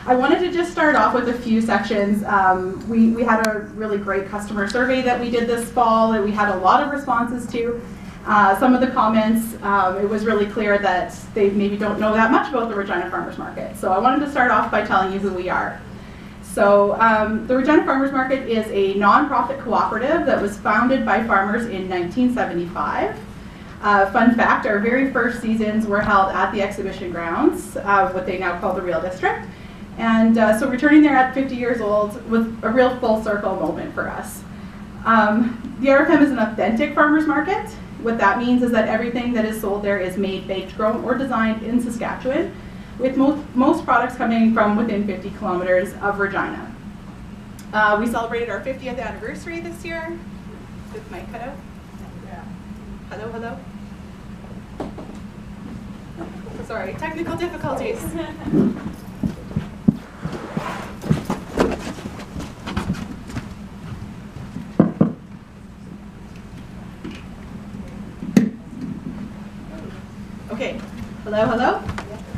I wanted to just start off with a few sections. We had a really great customer survey that we did this fall, and we had a lot of responses to. Some of the comments, it was really clear that they maybe don't know that much about the Regina Farmers Market. So I wanted to start off by telling you who we are. So the Regina Farmers Market is a nonprofit cooperative that was founded by farmers in 1975. Fun fact, our very first seasons were held at the exhibition grounds, what they now call the Real District. And so returning there at 50 years old was a real full circle moment for us. The RFM is an authentic farmers market. What that means is that everything that is sold there is made, baked, grown, or designed in Saskatchewan, with most products coming from within 50 kilometers of Regina. We celebrated our 50th anniversary this year. Is this mic cut out? Yeah. Hello, hello? Oh, sorry, technical difficulties. Okay, hello, hello?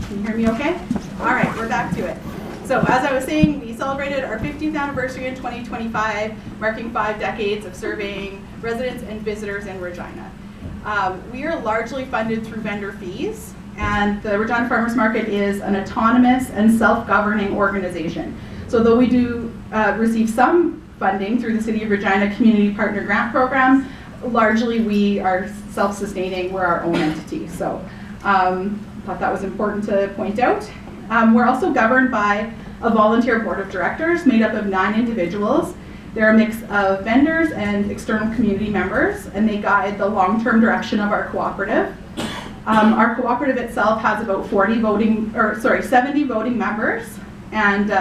Can you hear me okay? All right, we're back to it. So as I was saying, we celebrated our 50th anniversary in 2025, marking 5 decades of serving residents and visitors in Regina. We are largely funded through vendor fees, and the Regina Farmers Market is an autonomous and self-governing organization. So though we do receive some funding through the City of Regina Community Partner Grant Program, largely we are self-sustaining, we're our own entity. So thought that was important to point out. We're also governed by a volunteer board of directors made up of 9 individuals. They're a mix of vendors and external community members, and they guide the long-term direction of our cooperative. Our cooperative itself has about 70 voting members, and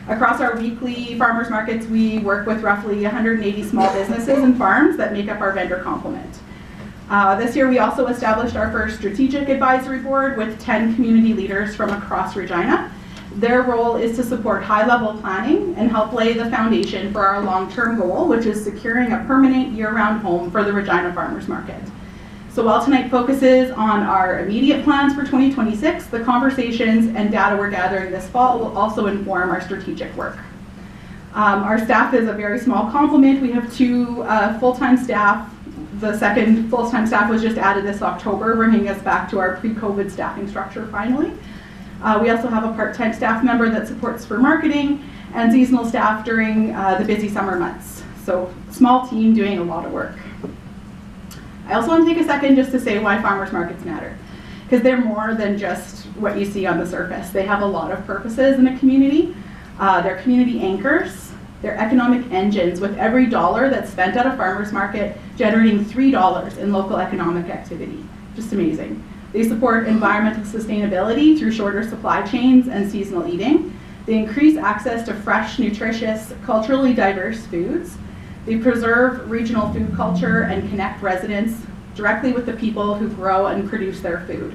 across our weekly farmers markets, we work with roughly 180 small businesses and farms that make up our vendor complement. This year we also established our first strategic advisory board with 10 community leaders from across Regina. Their role is to support high-level planning and help lay the foundation for our long-term goal, which is securing a permanent year-round home for the Regina Farmers Market. So while tonight focuses on our immediate plans for 2026, the conversations and data we're gathering this fall will also inform our strategic work. Our staff is a very small complement. We have 2 full-time staff. The second full-time staff was just added this October, bringing us back to our pre-COVID staffing structure finally. We also have a part-time staff member that supports for marketing and seasonal staff during the busy summer months. So small team doing a lot of work. I also want to take a second just to say why farmers markets matter, because they're more than just what you see on the surface. They have a lot of purposes in a community. They're community anchors. They're economic engines, with every dollar that's spent at a farmer's market generating $3 in local economic activity. Just amazing. They support environmental sustainability through shorter supply chains and seasonal eating. They increase access to fresh, nutritious, culturally diverse foods. They preserve regional food culture and connect residents directly with the people who grow and produce their food.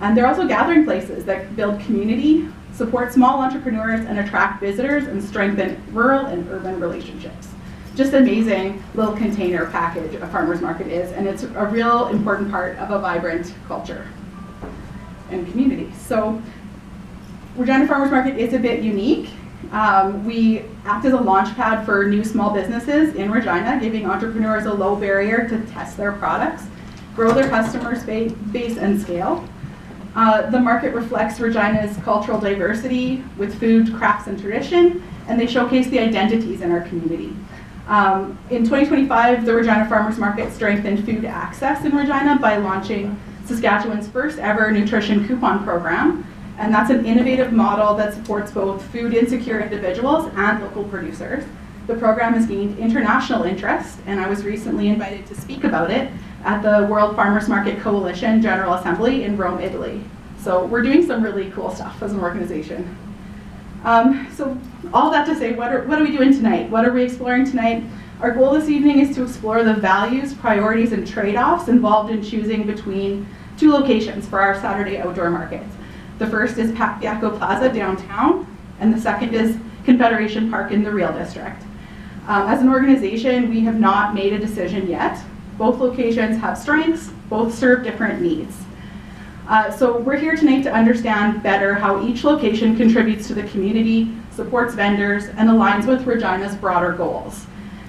And they're also gathering places that build community, support small entrepreneurs, and attract visitors and strengthen rural and urban relationships. Just amazing little container package a farmer's market is, and it's a real important part of a vibrant culture and community. So Regina Farmers Market is a bit unique. We act as a launch pad for new small businesses in Regina, giving entrepreneurs a low barrier to test their products, grow their customer base and scale. The market reflects Regina's cultural diversity with food, crafts, and tradition, and they showcase the identities in our community. In 2025, the Regina Farmers Market strengthened food access in Regina by launching Saskatchewan's first ever nutrition coupon program, and that's an innovative model that supports both food insecure individuals and local producers. The program has gained international interest, and I was recently invited to speak about it at the World Farmers Market Coalition General Assembly in Rome, Italy. So we're doing some really cool stuff as an organization. So all that to say, what are we doing tonight? What are we exploring tonight? Our goal this evening is to explore the values, priorities, and trade-offs involved in choosing between 2 locations for our Saturday outdoor markets. The first is Papiaco Plaza downtown, and the second is Confederation Park in the Real District. As an organization, we have not made a decision yet. Both locations have strengths, both serve different needs. So we're here tonight to understand better how each location contributes to the community, supports vendors, and aligns with Regina's broader goals.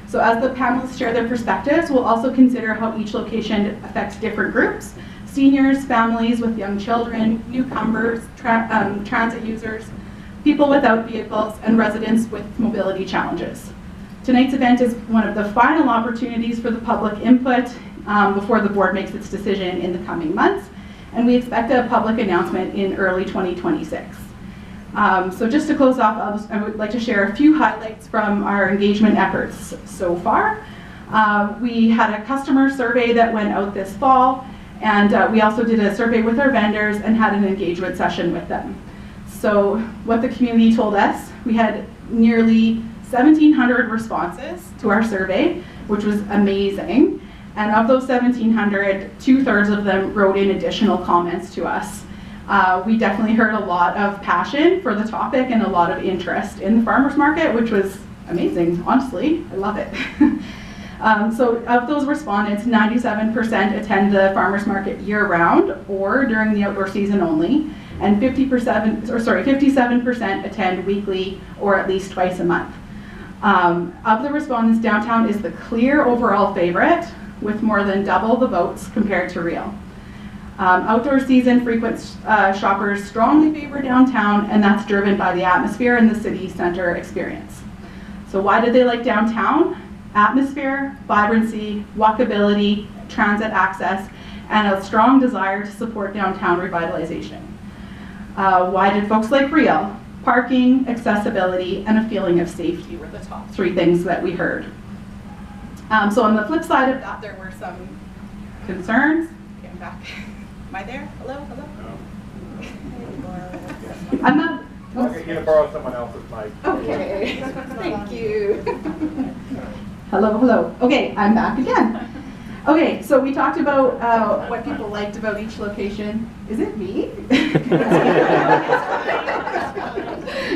So as the panelists share their perspectives, we'll also consider how each location affects different groups: seniors, families with young children, newcomers, transit users, people without vehicles, and residents with mobility challenges. Tonight's event is one of the final opportunities for the public input before the board makes its decision in the coming months, and we expect a public announcement in early 2026. So just to close off, I would like to share a few highlights from our engagement efforts so far. We had a customer survey that went out this fall, and we also did a survey with our vendors and had an engagement session with them. So what the community told us, we had nearly 1,700 responses to our survey, which was amazing. And of those 1,700, 2/3 of them wrote in additional comments to us. We definitely heard a lot of passion for the topic and a lot of interest in the farmers market, which was amazing, honestly. I love it. So of those respondents, 97% attend the farmers market year-round or during the outdoor season only, and 57% attend weekly or at least twice a month. Of the respondents, downtown is the clear overall favorite, with more than double the votes compared to Real. Outdoor season frequent shoppers strongly favor downtown, and that's driven by the atmosphere and the city center experience. So why did they like downtown? Atmosphere, vibrancy, walkability, transit access, and a strong desire to support downtown revitalization. Why did folks like Real? Parking, accessibility, and a feeling of safety were the top 3 things that we heard. So on the flip side of that, there were some concerns. Okay, I'm back. Am I there? Hello? Hello? No. I'm not. Okay, you're going to borrow someone else's mic. Okay. Thank you. Hello, hello. Okay, I'm back again. Okay, so we talked about what people liked about each location. Is it me?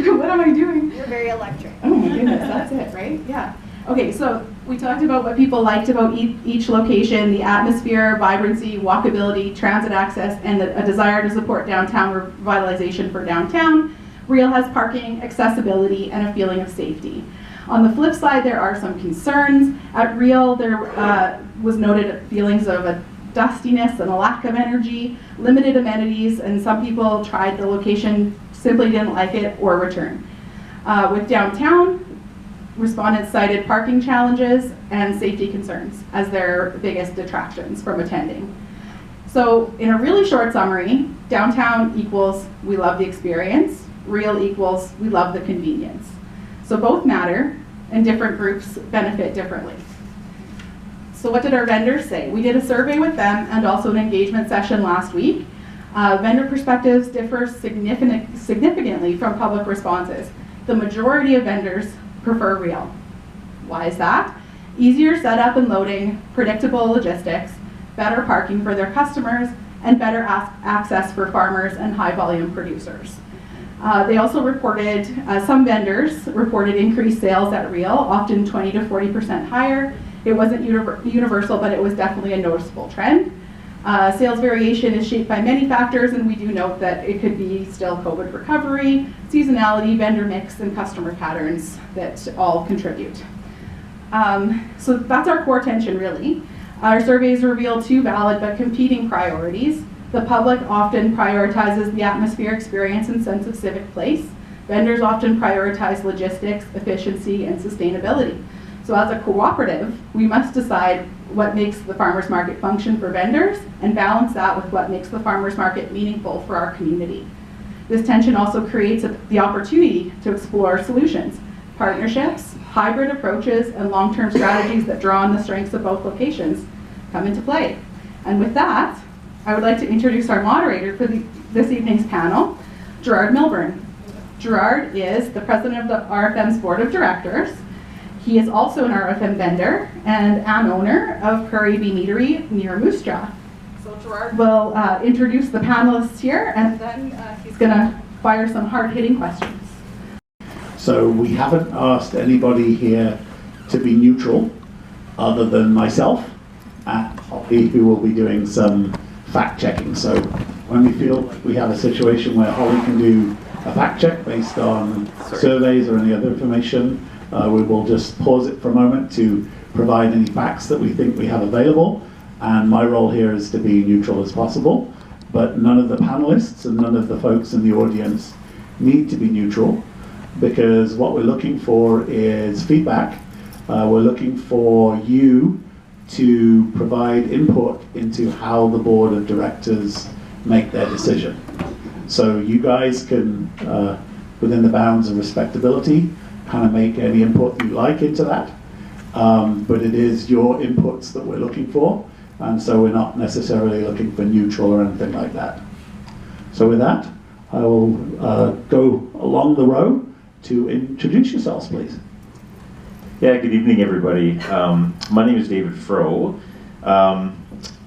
What am I doing? You're very electric. Oh my goodness, that's it, right? Yeah. Okay, so we talked about what people liked about each location: the atmosphere, vibrancy, walkability, transit access, and a desire to support downtown revitalization for downtown. Real has parking, accessibility, and a feeling of safety. On the flip side, there are some concerns. At Real, there was noted feelings of a dustiness and a lack of energy, limited amenities, and some people tried the location, simply didn't like it, or returned. With downtown, respondents cited parking challenges and safety concerns as their biggest detractions from attending. So in a really short summary, downtown equals we love the experience, Real equals we love the convenience. So both matter, and different groups benefit differently. So what did our vendors say? We did a survey with them and also an engagement session last week. Vendor perspectives differ significantly from public responses. The majority of vendors prefer Real. Why is that? Easier setup and loading, predictable logistics, better parking for their customers, and better access for farmers and high volume producers. They also reported, some vendors reported increased sales at Real, often 20 to 40% higher. It wasn't universal, but it was definitely a noticeable trend. Sales variation is shaped by many factors, and we do note that it could be still COVID recovery, seasonality, vendor mix, and customer patterns that all contribute. So that's our core tension, really. Our surveys reveal 2 valid but competing priorities. The public often prioritizes the atmosphere, experience, and sense of civic place. Vendors often prioritize logistics, efficiency, and sustainability. So as a cooperative, we must decide what makes the farmers market function for vendors and balance that with what makes the farmers market meaningful for our community. This tension also creates the opportunity to explore solutions, partnerships, hybrid approaches, and long-term strategies that draw on the strengths of both locations come into play. And with that, I would like to introduce our moderator for this evening's panel, Gerard Milburn. Gerard is the president of the RFM's board of directors. He is also an RFM vendor and an owner of Prairie Bee Meadery near Moose Jaw. So Gerard will introduce the panelists here, and then he's going to fire some hard-hitting questions. So we haven't asked anybody here to be neutral other than myself and Poppy, who will be doing some fact checking. So when we feel we have a situation where Holly can do a fact check based on surveys or any other information, we will just pause it for a moment to provide any facts that we think we have available. And my role here is to be neutral as possible, but none of the panelists and none of the folks in the audience need to be neutral, because what we're looking for is feedback. We're looking for you to provide input into how the board of directors make their decision. So you guys can, within the bounds of respectability, kind of make any input you like into that. But it is your inputs that we're looking for, and so we're not necessarily looking for neutral or anything like that. So with that, I will go along the row to introduce yourselves, please. Yeah, good evening, everybody. My name is David Froh.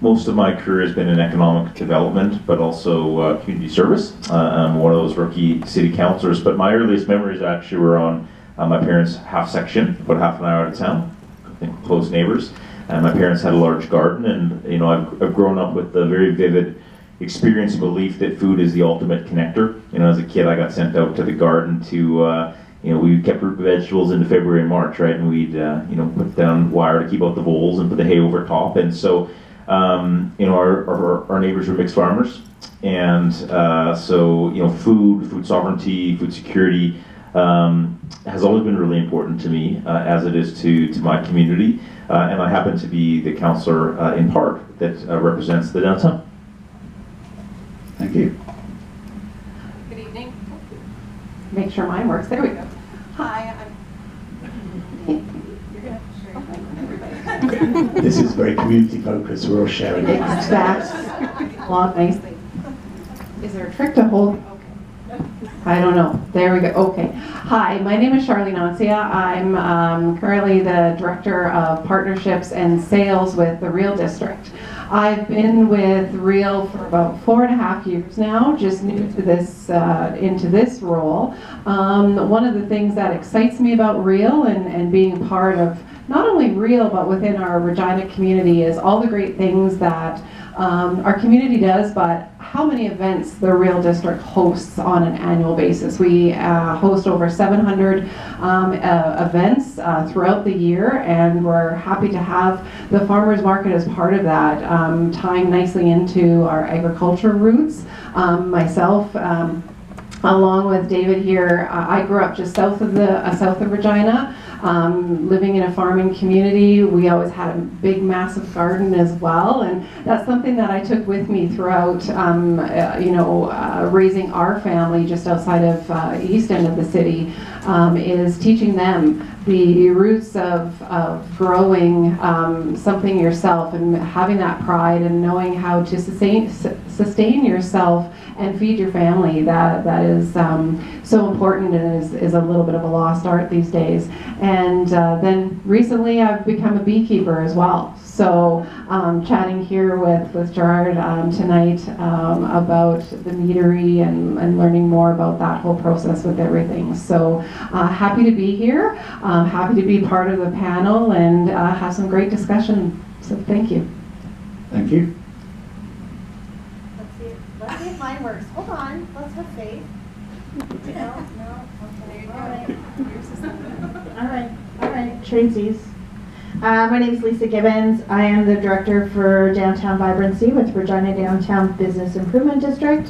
Most of my career has been in economic development, but also community service. I'm one of those rookie city councillors, but my earliest memories actually were on my parents' half section, about half an hour out of town, I think close neighbors. And my parents had a large garden, and you know, I've grown up with the very vivid experience and belief that food is the ultimate connector. You know, as a kid, I got sent out to the garden to you know, we kept root vegetables into February and March, right? And we'd, you know, put down wire to keep out the voles and put the hay over top. And so, you know, our neighbors were mixed farmers. And so, you know, food sovereignty, food security has always been really important to me, as it is to my community. And I happen to be the councillor in part that represents the downtown. Thank you. Good evening. Make sure mine works. There we go. Hi, You're gonna have to share your mic with everybody. This is very community focused. We're all sharing it. That's long, nicely. Is there a trick to hold? I don't know. There we go. Okay. Hi, my name is Charlene Ancia. I'm currently the Director of Partnerships and Sales with the Real District. I've been with Real for about 4.5 years now, just new to this, into this role. One of the things that excites me about Real and being part of not only Real but within our Regina community is all the great things that our community does, but how many events the Real District hosts on an annual basis. We host over 700 events throughout the year, and we're happy to have the Farmers Market as part of that, tying nicely into our agriculture roots. Myself, along with David here, I grew up just south of Regina. Living in a farming community, we always had a big, massive garden as well, and that's something that I took with me throughout, you know, raising our family just outside of east end of the city, is teaching them the roots of growing something yourself and having that pride and knowing how to sustain yourself and feed your family. That is so important and is a little bit of a lost art these days. And then recently I've become a beekeeper as well. So chatting here with Gerard tonight about the meadery and learning more about that whole process with everything. So happy to be here, happy to be part of the panel and have some great discussion. So thank you. Thank you. Let's see if mine works. Hold on. Let's have faith. No. Okay. All right. Tradesies. My name is Lisa Gibbons. I am the Director for Downtown Vibrancy with Regina Downtown Business Improvement District.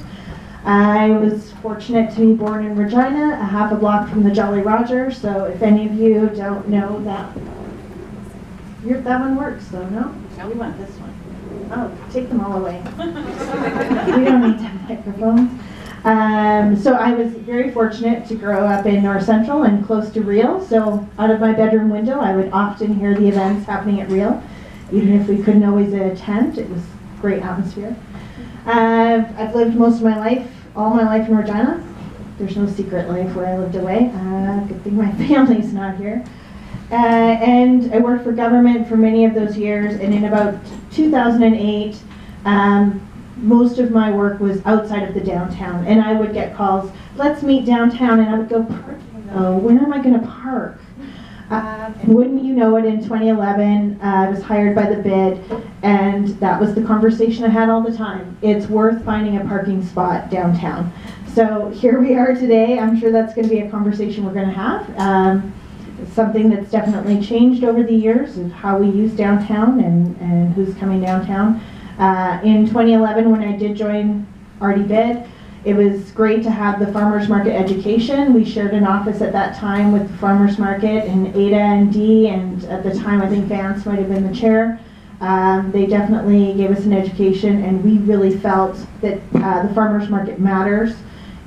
I was fortunate to be born in Regina, a half a block from the Jolly Roger. So if any of you don't know that, that one works though, no? We want this one. Oh, take them all away. We don't need that microphones. So I was very fortunate to grow up in North Central and close to Real. So out of my bedroom window, I would often hear the events happening at Real. Even if we couldn't always attend, it was a great atmosphere. I've lived most of my life, all my life in Regina. There's no secret life where I lived away. Good thing my family's not here. And I worked for government for many of those years, and in about 2008, most of my work was outside of the downtown, and I would get calls, let's meet downtown, and I would go, parking though, where am I going to park? And wouldn't you know it, in 2011, I was hired by the bid, and that was the conversation I had all the time. It's worth finding a parking spot downtown. So here we are today. I'm sure that's going to be a conversation we're going to have. It's something that's definitely changed over the years of how we use downtown and who's coming downtown. In 2011, when I did join RD Bid, it was great to have the farmers market education. We shared an office at that time with the farmers market and Ada and Dee, and at the time I think Vance might have been the chair. They definitely gave us an education, and we really felt that the farmers market matters.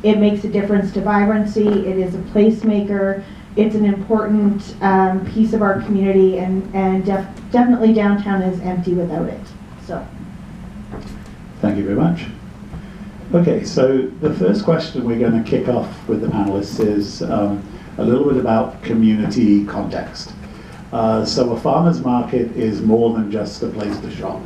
It makes a difference to vibrancy. It is a placemaker. It's an important piece of our community, and definitely downtown is empty without it. So, thank you very much. Okay, so the first question we're going to kick off with the panelists is a little bit about community context. So a farmer's market is more than just a place to shop.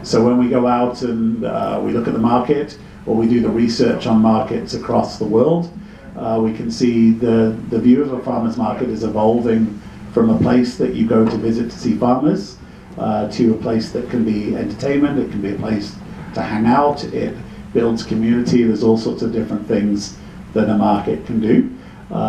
So when we go out and we look at the market, or we do the research on markets across the world, we can see the view of a farmer's market is evolving from a place that you go to visit to see farmers to a place that can be entertainment, it can be a place to hang out, it builds community. There's all sorts of different things that a market can do.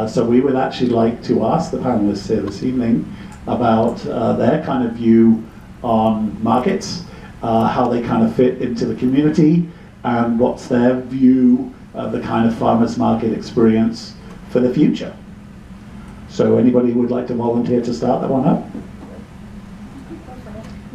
So we would actually like to ask the panelists here this evening about their kind of view on markets, how they kind of fit into the community, and what's their view of the kind of farmers market experience for the future. So anybody would like to volunteer to start that one up?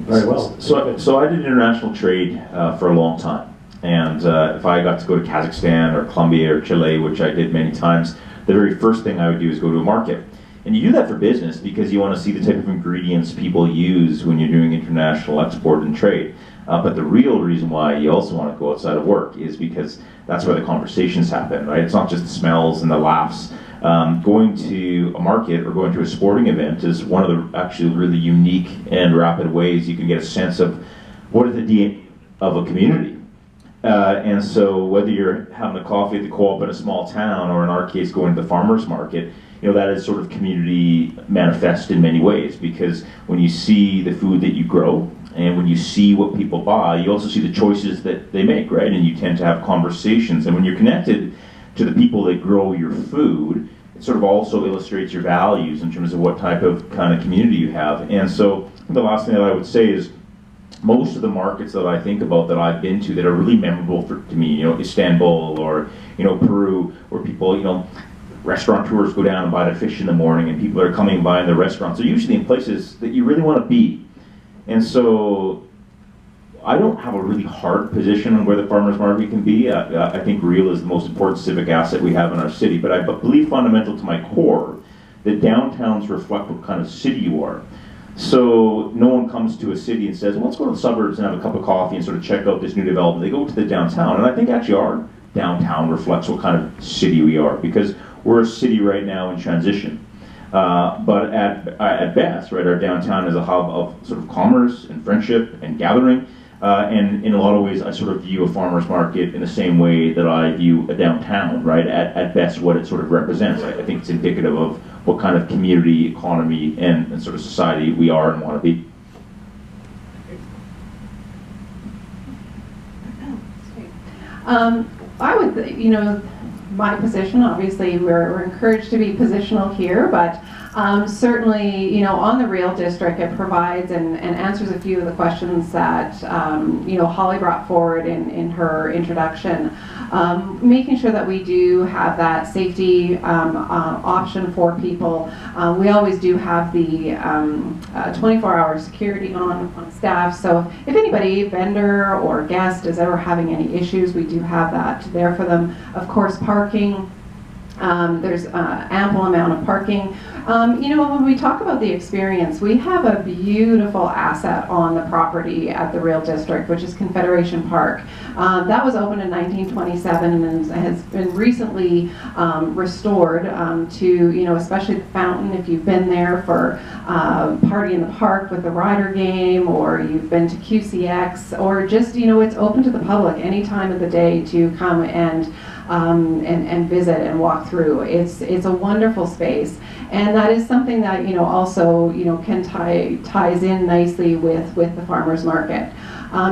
Very well. So I did international trade for a long time. And if I got to go to Kazakhstan or Colombia or Chile, which I did many times, the very first thing I would do is go to a market. And you do that for business because you want to see the type of ingredients people use when you're doing international export and trade. But the real reason why you also want to go outside of work is because that's where the conversations happen, right? It's not just the smells and the laughs. Going to a market or going to a sporting event is one of the actually really unique and rapid ways you can get a sense of what is the DNA of a community. And so whether you're having a coffee at the co-op in a small town, or in our case going to the farmer's market, you know, that is sort of community manifest in many ways, because when you see the food that you grow and when you see what people buy, you also see the choices that they make, right? And you tend to have conversations. And when you're connected to the people that grow your food, it sort of also illustrates your values in terms of what type of kind of community you have. And so the last thing that I would say is, most of the markets that I think about that I've been to that are really memorable to me, you know, Istanbul or, you know, Peru, where people, you know, restaurateurs go down and buy the fish in the morning, and people are coming by in the restaurants. They're usually in places that you really want to be. And so I don't have a really hard position on where the farmer's market can be. I think real is the most important civic asset we have in our city, but I believe fundamental to my core that downtowns reflect what kind of city you are. So no one comes to a city and says, well, let's go to the suburbs and have a cup of coffee and sort of check out this new development. They go to the downtown, and I think actually our downtown reflects what kind of city we are, because we're a city right now in transition. But at best, right, our downtown is a hub of sort of commerce and friendship and gathering. And in a lot of ways, I sort of view a farmer's market in the same way that I view a downtown, right? At best, what it sort of represents. I think it's indicative of what kind of community, economy, and sort of society we are and want to be. I would, you know, my position, obviously we're encouraged to be positional here, but certainly, you know, on the Real District, it provides and answers a few of the questions that, you know, Holly brought forward in her introduction. Making sure that we do have that safety option for people. We always do have the 24-hour security on staff, so if anybody, vendor or guest, is ever having any issues, we do have that there for them. Of course, parking. There's ample amount of parking. You know, when we talk about the experience, we have a beautiful asset on the property at the Real District, which is Confederation Park. That was opened in 1927 and has been recently restored to, you know, especially the fountain. If you've been there for Party in the Park with the Rider game, or you've been to QCX, or just, you know, it's open to the public any time of the day to come and and visit and walk through. It's a wonderful space, and that is something that also can ties in nicely with the farmers market.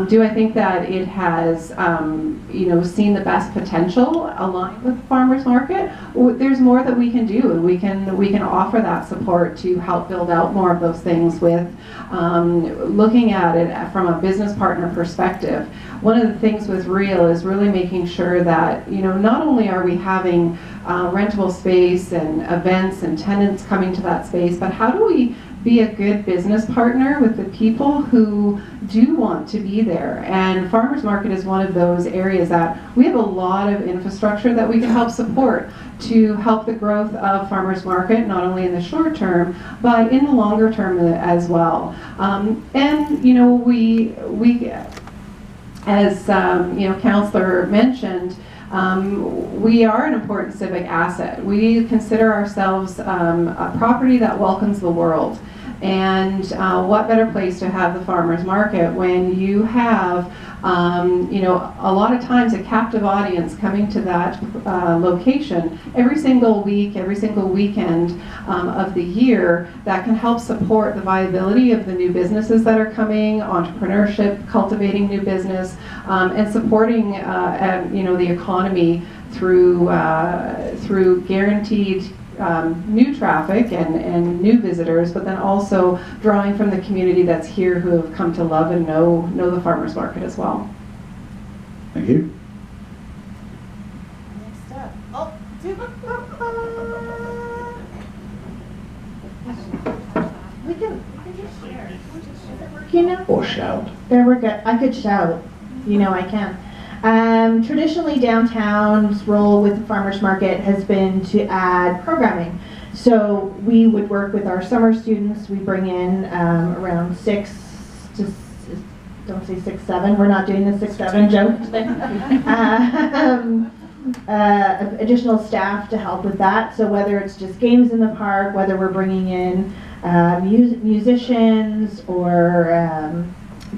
Do I think that it has seen the best potential aligned with the farmers market? There's more that we can do, and we can offer that support to help build out more of those things with looking at it from a business partner perspective. One of the things with Real is really making sure that not only are we having rentable space and events and tenants coming to that space, but how do we be a good business partner with the people who do want to be there? And farmers market is one of those areas that we have a lot of infrastructure that we can help support to help the growth of farmers market, not only in the short term, but in the longer term as well. And we as Councillor mentioned, we are an important civic asset. We consider ourselves a property that welcomes the world. And what better place to have the farmers market when you have a lot of times a captive audience coming to that location every single week, every single weekend of the year, that can help support the viability of the new businesses that are coming, entrepreneurship, cultivating new business, and supporting the economy through guaranteed new traffic and new visitors, but then also drawing from the community that's here who have come to love and know the farmers market as well. Thank you. Next up. We can just share. Is it working now? Or shout. There we go. I could shout. I can. Traditionally, downtown's role with the farmers market has been to add programming. So we would work with our summer students. We bring in around 6 to, don't say 6, 7. We're not doing the 6, 7 joke today. Additional staff to help with that. So whether it's just games in the park, whether we're bringing in musicians or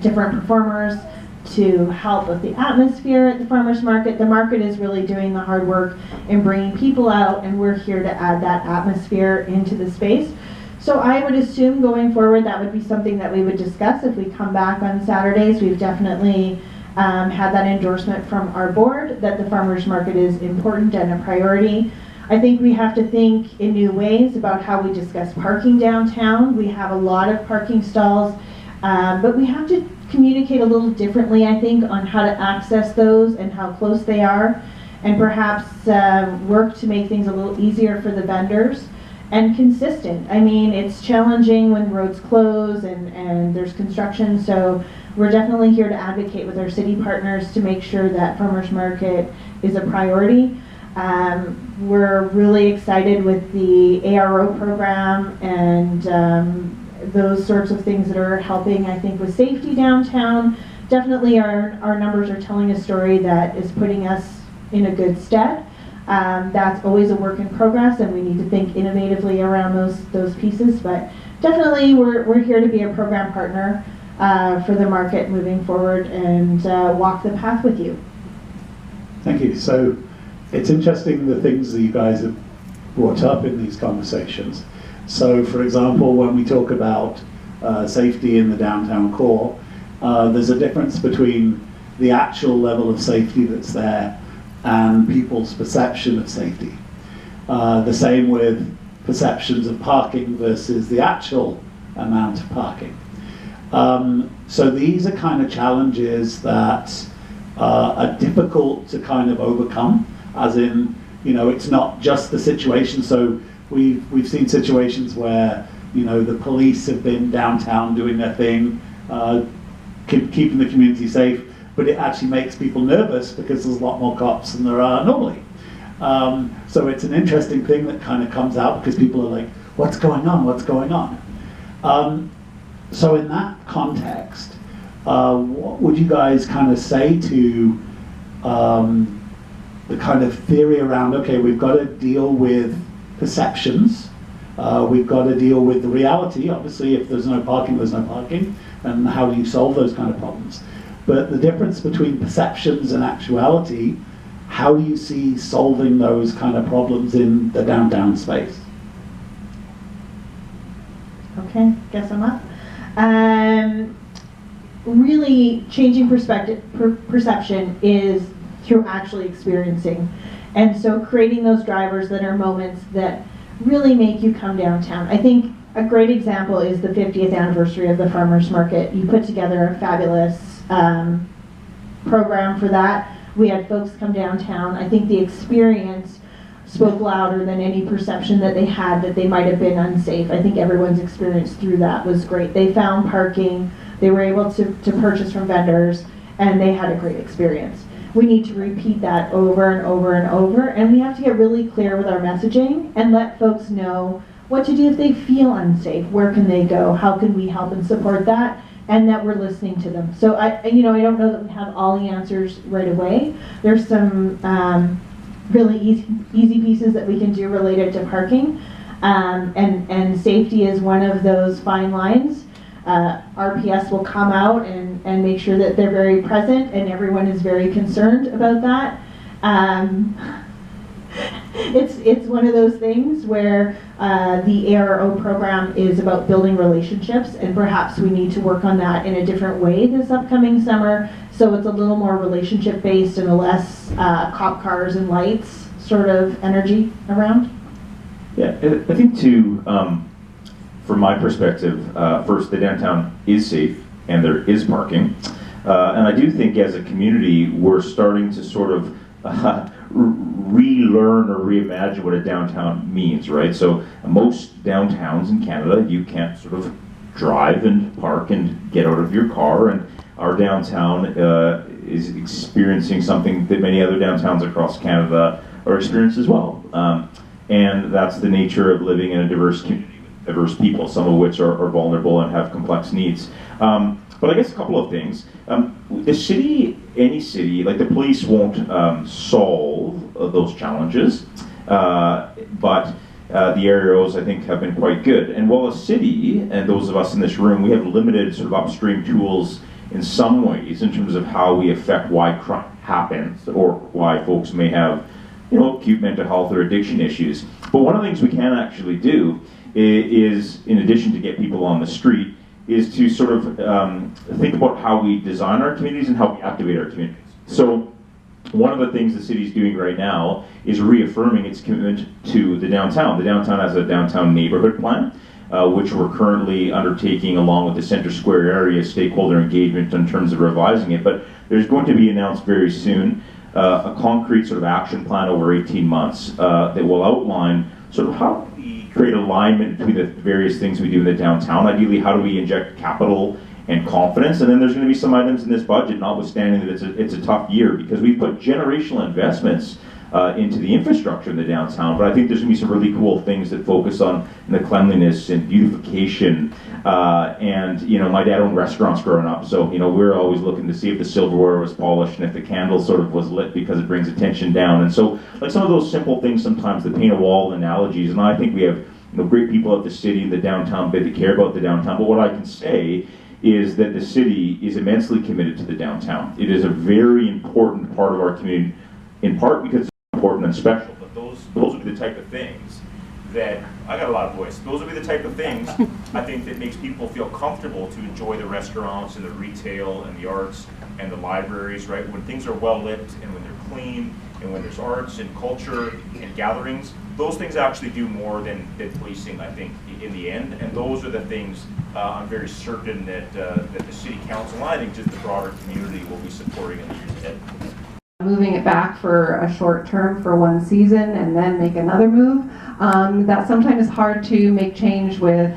different performers to help with the atmosphere at the farmers market. The market is really doing the hard work in bringing people out, and we're here to add that atmosphere into the space. So I would assume going forward that would be something that we would discuss if we come back on Saturdays. We've definitely had that endorsement from our board that the farmers market is important and a priority. I think we have to think in new ways about how we discuss parking downtown. We have a lot of parking stalls, but we have to communicate a little differently, I think, on how to access those and how close they are, and perhaps work to make things a little easier for the vendors and consistent. I mean, it's challenging when roads close and there's construction, so we're definitely here to advocate with our city partners to make sure that farmers market is a priority. We're really excited with the ARO program and those sorts of things that are helping, I think, with safety downtown. Definitely our numbers are telling a story that is putting us in a good stead. That's always a work in progress, and we need to think innovatively around those pieces, but definitely we're here to be a program partner for the market moving forward and walk the path with you. Thank you. So it's interesting the things that you guys have brought up in these conversations. So, for example, when we talk about safety in the downtown core, there's a difference between the actual level of safety that's there and people's perception of safety. The same with perceptions of parking versus the actual amount of parking. So these are kind of challenges that are difficult to kind of overcome, as in, it's not just the situation. So we've seen situations where, the police have been downtown doing their thing, keeping the community safe, but it actually makes people nervous because there's a lot more cops than there are normally. So it's an interesting thing that kind of comes out because people are like, what's going on, what's going on? So in that context, what would you guys kind of say to the kind of theory around, okay, we've got to deal with perceptions, we've got to deal with the reality. Obviously, if there's no parking, there's no parking, and how do you solve those kind of problems? But the difference between perceptions and actuality, How do you see solving those kind of problems in the downtown space? Okay, guess I'm up. Really changing perception is through actually experiencing. And so creating those drivers that are moments that really make you come downtown. I think a great example is the 50th anniversary of the Farmers Market. You put together a fabulous program for that. We had folks come downtown. I think the experience spoke louder than any perception that they had that they might have been unsafe. I think everyone's experience through that was great. They found parking, they were able to purchase from vendors, and they had a great experience. We need to repeat that over and over and over, and we have to get really clear with our messaging and let folks know what to do if they feel unsafe. Where can they go? How can we help and support that? And that we're listening to them. So I don't know that we have all the answers right away. There's some really easy pieces that we can do related to parking, and safety is one of those fine lines. RPS will come out and make sure that they're very present, and everyone is very concerned about that. It's one of those things where the ARO program is about building relationships, and perhaps we need to work on that in a different way this upcoming summer, so it's a little more relationship based and a less cop cars and lights sort of energy around. Yeah, I think too, from my perspective, first, the downtown is safe and there is parking. And I do think as a community, we're starting to sort of relearn or reimagine what a downtown means, right? So most downtowns in Canada, you can't sort of drive and park and get out of your car, and our downtown is experiencing something that many other downtowns across Canada are experiencing as well. And that's the nature of living in a diverse community with diverse people, some of which are vulnerable and have complex needs. But I guess a couple of things. The city, any city, like the police won't solve those challenges, but the areas I think have been quite good. And while a city, and those of us in this room, we have limited sort of upstream tools in some ways in terms of how we affect why crime happens or why folks may have, acute mental health or addiction issues. But one of the things we can actually do is, in addition to get people on the street, is to sort of think about how we design our communities and how we activate our communities. So one of the things the city's doing right now is reaffirming its commitment to the downtown. The downtown has a downtown neighborhood plan, which we're currently undertaking along with the Centre Square area stakeholder engagement in terms of revising it. But there's going to be announced very soon a concrete sort of action plan over 18 months that will outline sort of how we create alignment between the various things we do in the downtown. Ideally, how do we inject capital and confidence? And then there's going to be some items in this budget, notwithstanding that it's a tough year, because we've put generational investments into the infrastructure in the downtown, but I think there's going to be some really cool things that focus on the cleanliness and beautification. And my dad owned restaurants growing up, so we're always looking to see if the silverware was polished and if the candle sort of was lit, because it brings attention down. And so, like some of those simple things, sometimes the paint a wall analogies, and I think we have great people at the city, the downtown bit that care about the downtown. But what I can say is that the city is immensely committed to the downtown. It is a very important part of our community, in part because important and special, but those would be the type of things that, I got a lot of voice, those would be the type of things I think that makes people feel comfortable to enjoy the restaurants and the retail and the arts and the libraries, right? When things are well lit and when they're clean and when there's arts and culture and gatherings, those things actually do more than policing, I think, in the end. And those are the things I'm very certain that the City Council, and I think just the broader community, will be supporting in the years ahead. Moving it back for a short term for one season and then make another move, that sometimes is hard to make change with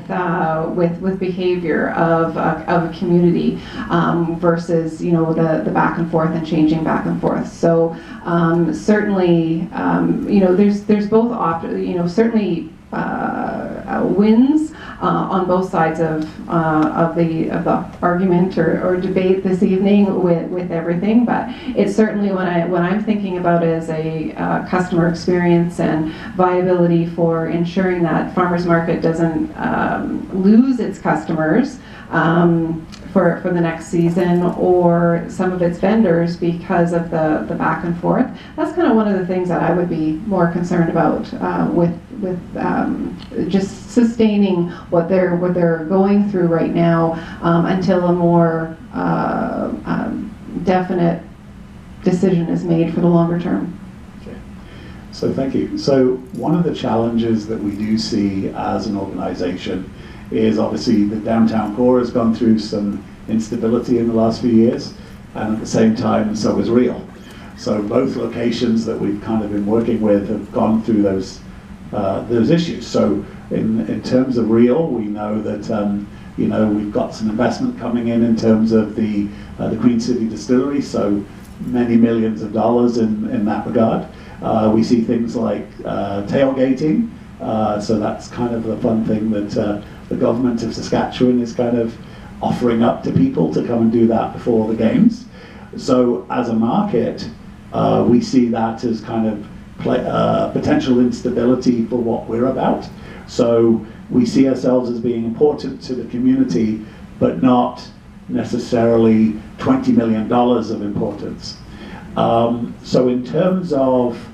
behavior of a community versus the back and forth and changing back and forth. So certainly there's both certainly wins on both sides of the argument or debate this evening with everything, but it's certainly when I'm thinking about it as a customer experience and viability for ensuring that Farmers Market doesn't lose its customers for the next season, or some of its vendors because of the back and forth. That's kind of one of the things that I would be more concerned about with just sustaining what they're going through right now until a more definite decision is made for the longer term. Okay. So thank you. So one of the challenges that we do see as an organization is obviously the downtown core has gone through some instability in the last few years, and at the same time so has Real. So both locations that we've kind of been working with have gone through those issues. So in terms of Real, we know that you know, we've got some investment coming in terms of the Queen City Distillery, so many millions of dollars in that regard. We see things like tailgating, so that's kind of the fun thing that the government of Saskatchewan is kind of offering up to people to come and do that before the games. So as a market, we see that as kind of potential instability for what we're about. So we see ourselves as being important to the community, but not necessarily $20 million of importance. So in terms of,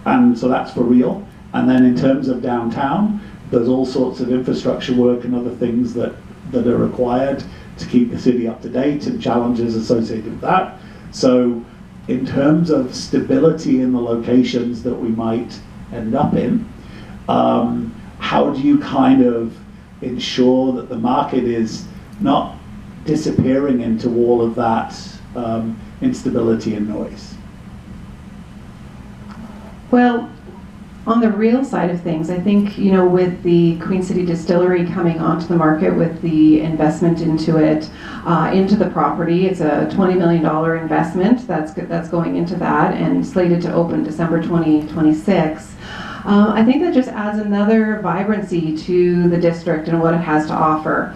and so that's for Real, and then in terms of downtown, there's all sorts of infrastructure work and other things that are required to keep the city up to date and challenges associated with that. So in terms of stability in the locations that we might end up in, how do you kind of ensure that the market is not disappearing into all of that instability and noise? Well, on the Real side of things, I think, you know, with the Queen City Distillery coming onto the market with the investment into it, into the property, it's a $20 million investment that's going into that and slated to open December 2026. I think that just adds another vibrancy to the district and what it has to offer.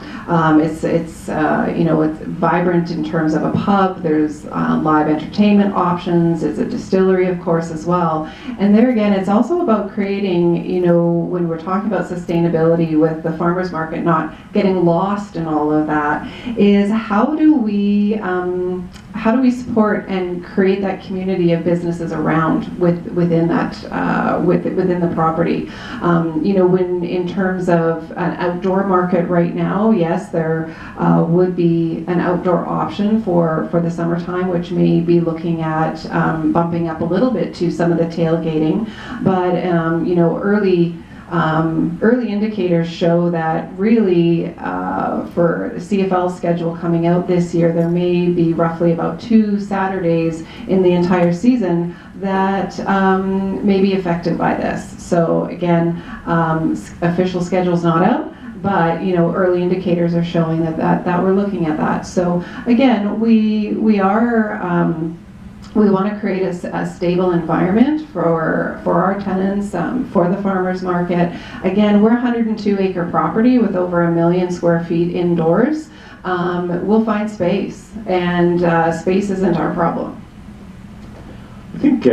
It's you know, it's vibrant in terms of a pub. There's live entertainment options. It's a distillery, of course, as well. And there again, it's also about creating, you know, when we're talking about sustainability with the farmers market not getting lost in all of that, is how do we support and create that community of businesses around within that within the property? You know, when in terms of an outdoor market right now, yes, there would be an outdoor option for the summertime, which may be looking at bumping up a little bit to some of the tailgating, but you know, early indicators show that really for the CFL schedule coming out this year, there may be roughly about 2 Saturdays in the entire season that may be affected by this. So again, official schedule's not out, but you know, early indicators are showing that we're looking at that. So again, we want to create a stable environment for our tenants, for the farmers market. Again, we're a 102-acre property with over 1 million square feet indoors. We'll find space, and space isn't our problem. I think,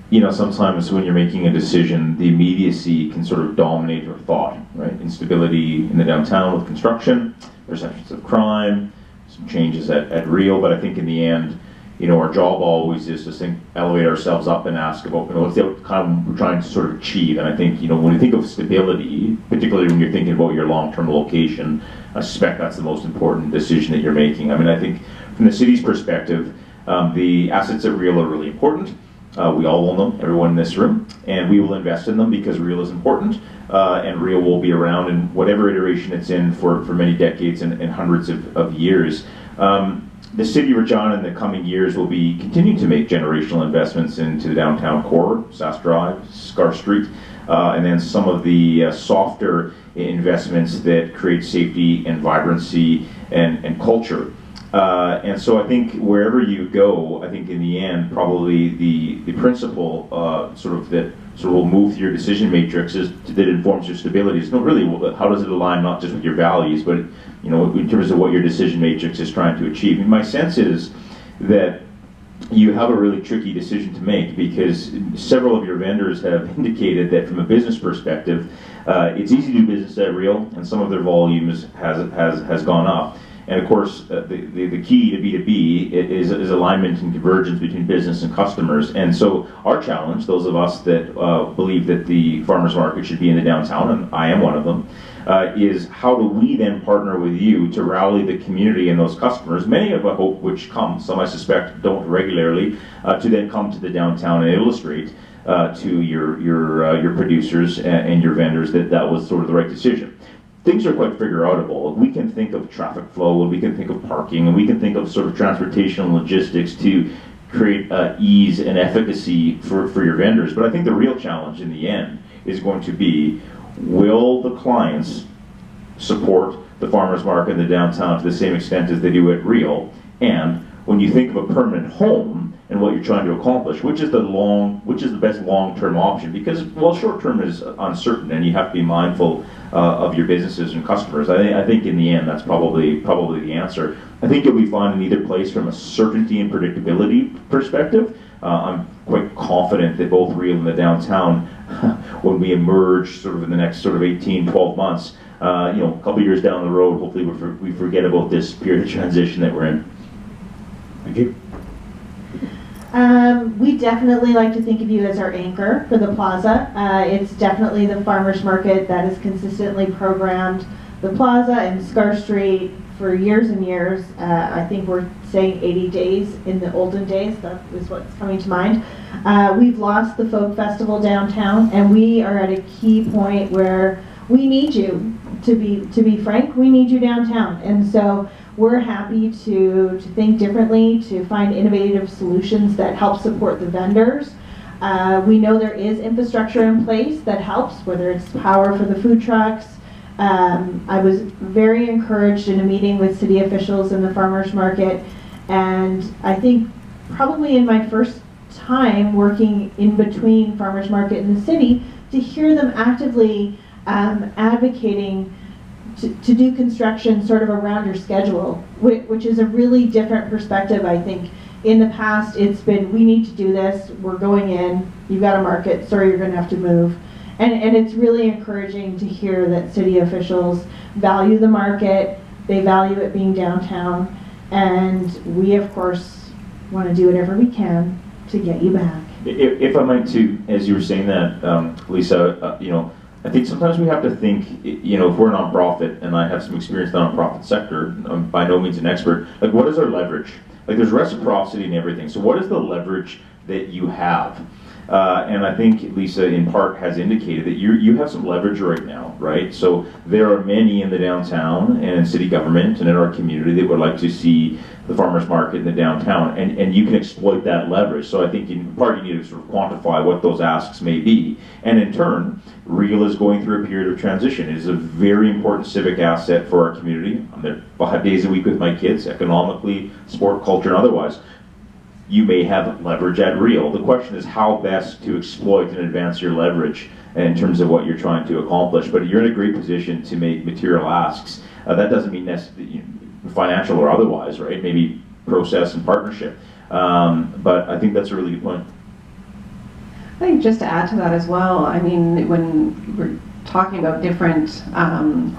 you know, sometimes when you're making a decision, the immediacy can sort of dominate your thought, right? Instability in the downtown with construction, perceptions of crime, some changes at Real, but I think in the end, you know, our job always is to elevate ourselves up and ask about, you know, what's the outcome we're trying to sort of achieve. And I think, you know, when you think of stability, particularly when you're thinking about your long-term location, I suspect that's the most important decision that you're making. I mean, I think from the city's perspective, the assets at Real are really important. We all own them, everyone in this room, and we will invest in them because Real is important, and Real will be around in whatever iteration it's in for many decades and hundreds of years. The city of Regina in the coming years will be continuing to make generational investments into the downtown core, Sask Drive, Scar Street, and then some of the softer investments that create safety and vibrancy and culture. And so I think wherever you go, I think in the end, probably the principle that will move through your decision matrix that informs your stability is not really how does it align not just with your values, but you know, in terms of what your decision matrix is trying to achieve. And my sense is that you have a really tricky decision to make because several of your vendors have indicated that from a business perspective, it's easy to do business at Real, and some of their volumes has gone up. And of course, the key to B2B is alignment and convergence between business and customers. And so our challenge, those of us that believe that the farmers market should be in the downtown, and I am one of them, is how do we then partner with you to rally the community and those customers, many of which come, some I suspect don't regularly, to then come to the downtown and illustrate to your producers and your vendors that that was sort of the right decision. Things are quite figure-outable. We can think of traffic flow, and we can think of parking, and we can think of sort of transportation and logistics to create ease and efficacy for your vendors. But I think the real challenge in the end is going to be, will the clients support the farmers market in the downtown to the same extent as they do at Real? And when you think of a permanent home and what you're trying to accomplish, which is the best long-term option? Because, well, short-term is uncertain, and you have to be mindful of your businesses and customers. I think in the end, that's probably the answer. I think you'll be fine in either place from a certainty and predictability perspective. I'm quite confident that both Real and the downtown, when we emerge sort of in the next sort of 18, 12 months, a couple years down the road, hopefully we forget about this period of transition that we're in. Thank you. We definitely like to think of you as our anchor for the plaza. It's definitely the farmers market that has consistently programmed the plaza and Scar Street for years and years. I think we're saying 80 days in the olden days. That is what's coming to mind. We've lost the folk festival downtown, and we are at a key point where we need you. To be frank, we need you downtown, and so we're happy to think differently, to find innovative solutions that help support the vendors. We know there is infrastructure in place that helps, whether it's power for the food trucks. I was very encouraged in a meeting with city officials in the farmers market, and I think probably in my first time working in between farmers market and the city, to hear them actively advocating to do construction sort of around your schedule, which is a really different perspective, I think. In the past, it's been, we need to do this, we're going in, you've got a market, sorry, you're going to have to move. And it's really encouraging to hear that city officials value the market, they value it being downtown, and we, of course, want to do whatever we can to get you back. If I might too, as you were saying that, Lisa, I think sometimes we have to think, if we're a nonprofit, and I have some experience in the nonprofit sector, I'm by no means an expert, like what is our leverage? Like there's reciprocity in everything, so what is the leverage that you have? And I think Lisa, in part, has indicated that you have some leverage right now, right? So there are many in the downtown and in city government and in our community that would like to see the farmers market in the downtown, and you can exploit that leverage. So I think in part you need to sort of quantify what those asks may be. And in turn, Real is going through a period of transition. It is a very important civic asset for our community. I'm there 5 days a week with my kids, economically, sport, culture, and otherwise. You may have leverage at Real. The question is how best to exploit and advance your leverage in terms of what you're trying to accomplish. But you're in a great position to make material asks. That doesn't mean necessarily financial or otherwise, right? Maybe process and partnership. But I think that's a really good point. I think just to add to that as well, I mean, when we're talking about different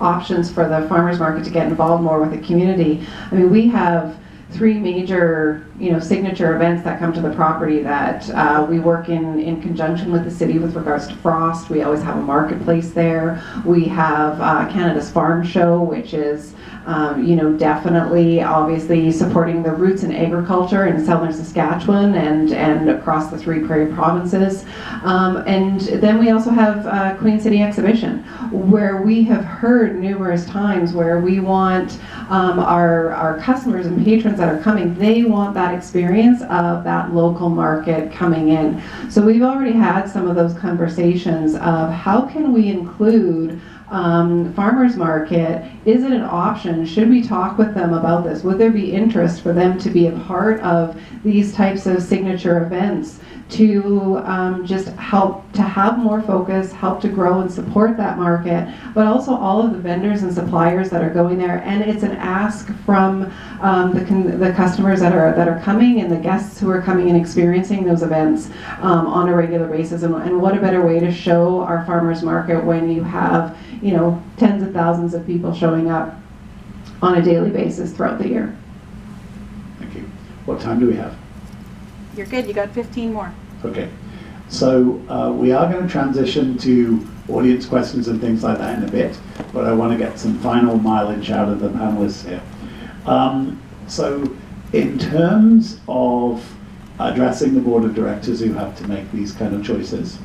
options for the farmers market to get involved more with the community, I mean, we have 3 major, signature events that come to the property that we work in conjunction with the city with regards to frost. We always have a marketplace there. We have Canada's Farm Show, which is definitely, obviously supporting the roots in agriculture in southern Saskatchewan and across the 3 prairie provinces. And then we also have Queen City Exhibition, where we have heard numerous times where we want our customers and patrons that are coming, they want that experience of that local market coming in. So we've already had some of those conversations of how can we include farmers market. Is it an option? Should we talk with them about this? Would there be interest for them to be a part of these types of signature events to just help to have more focus, help to grow and support that market, but also all of the vendors and suppliers that are going there. And it's an ask from the customers that are coming and the guests who are coming and experiencing those events on a regular basis. And what a better way to show our farmers market when you have tens of thousands of people showing up. on a daily basis throughout the year. Thank you. What time do we have? You're good, you got 15 more. Okay. So we are going to transition to audience questions and things like that in a bit, but I want to get some final mileage out of the panelists here. So in terms of addressing the board of directors who have to make these kind of choices,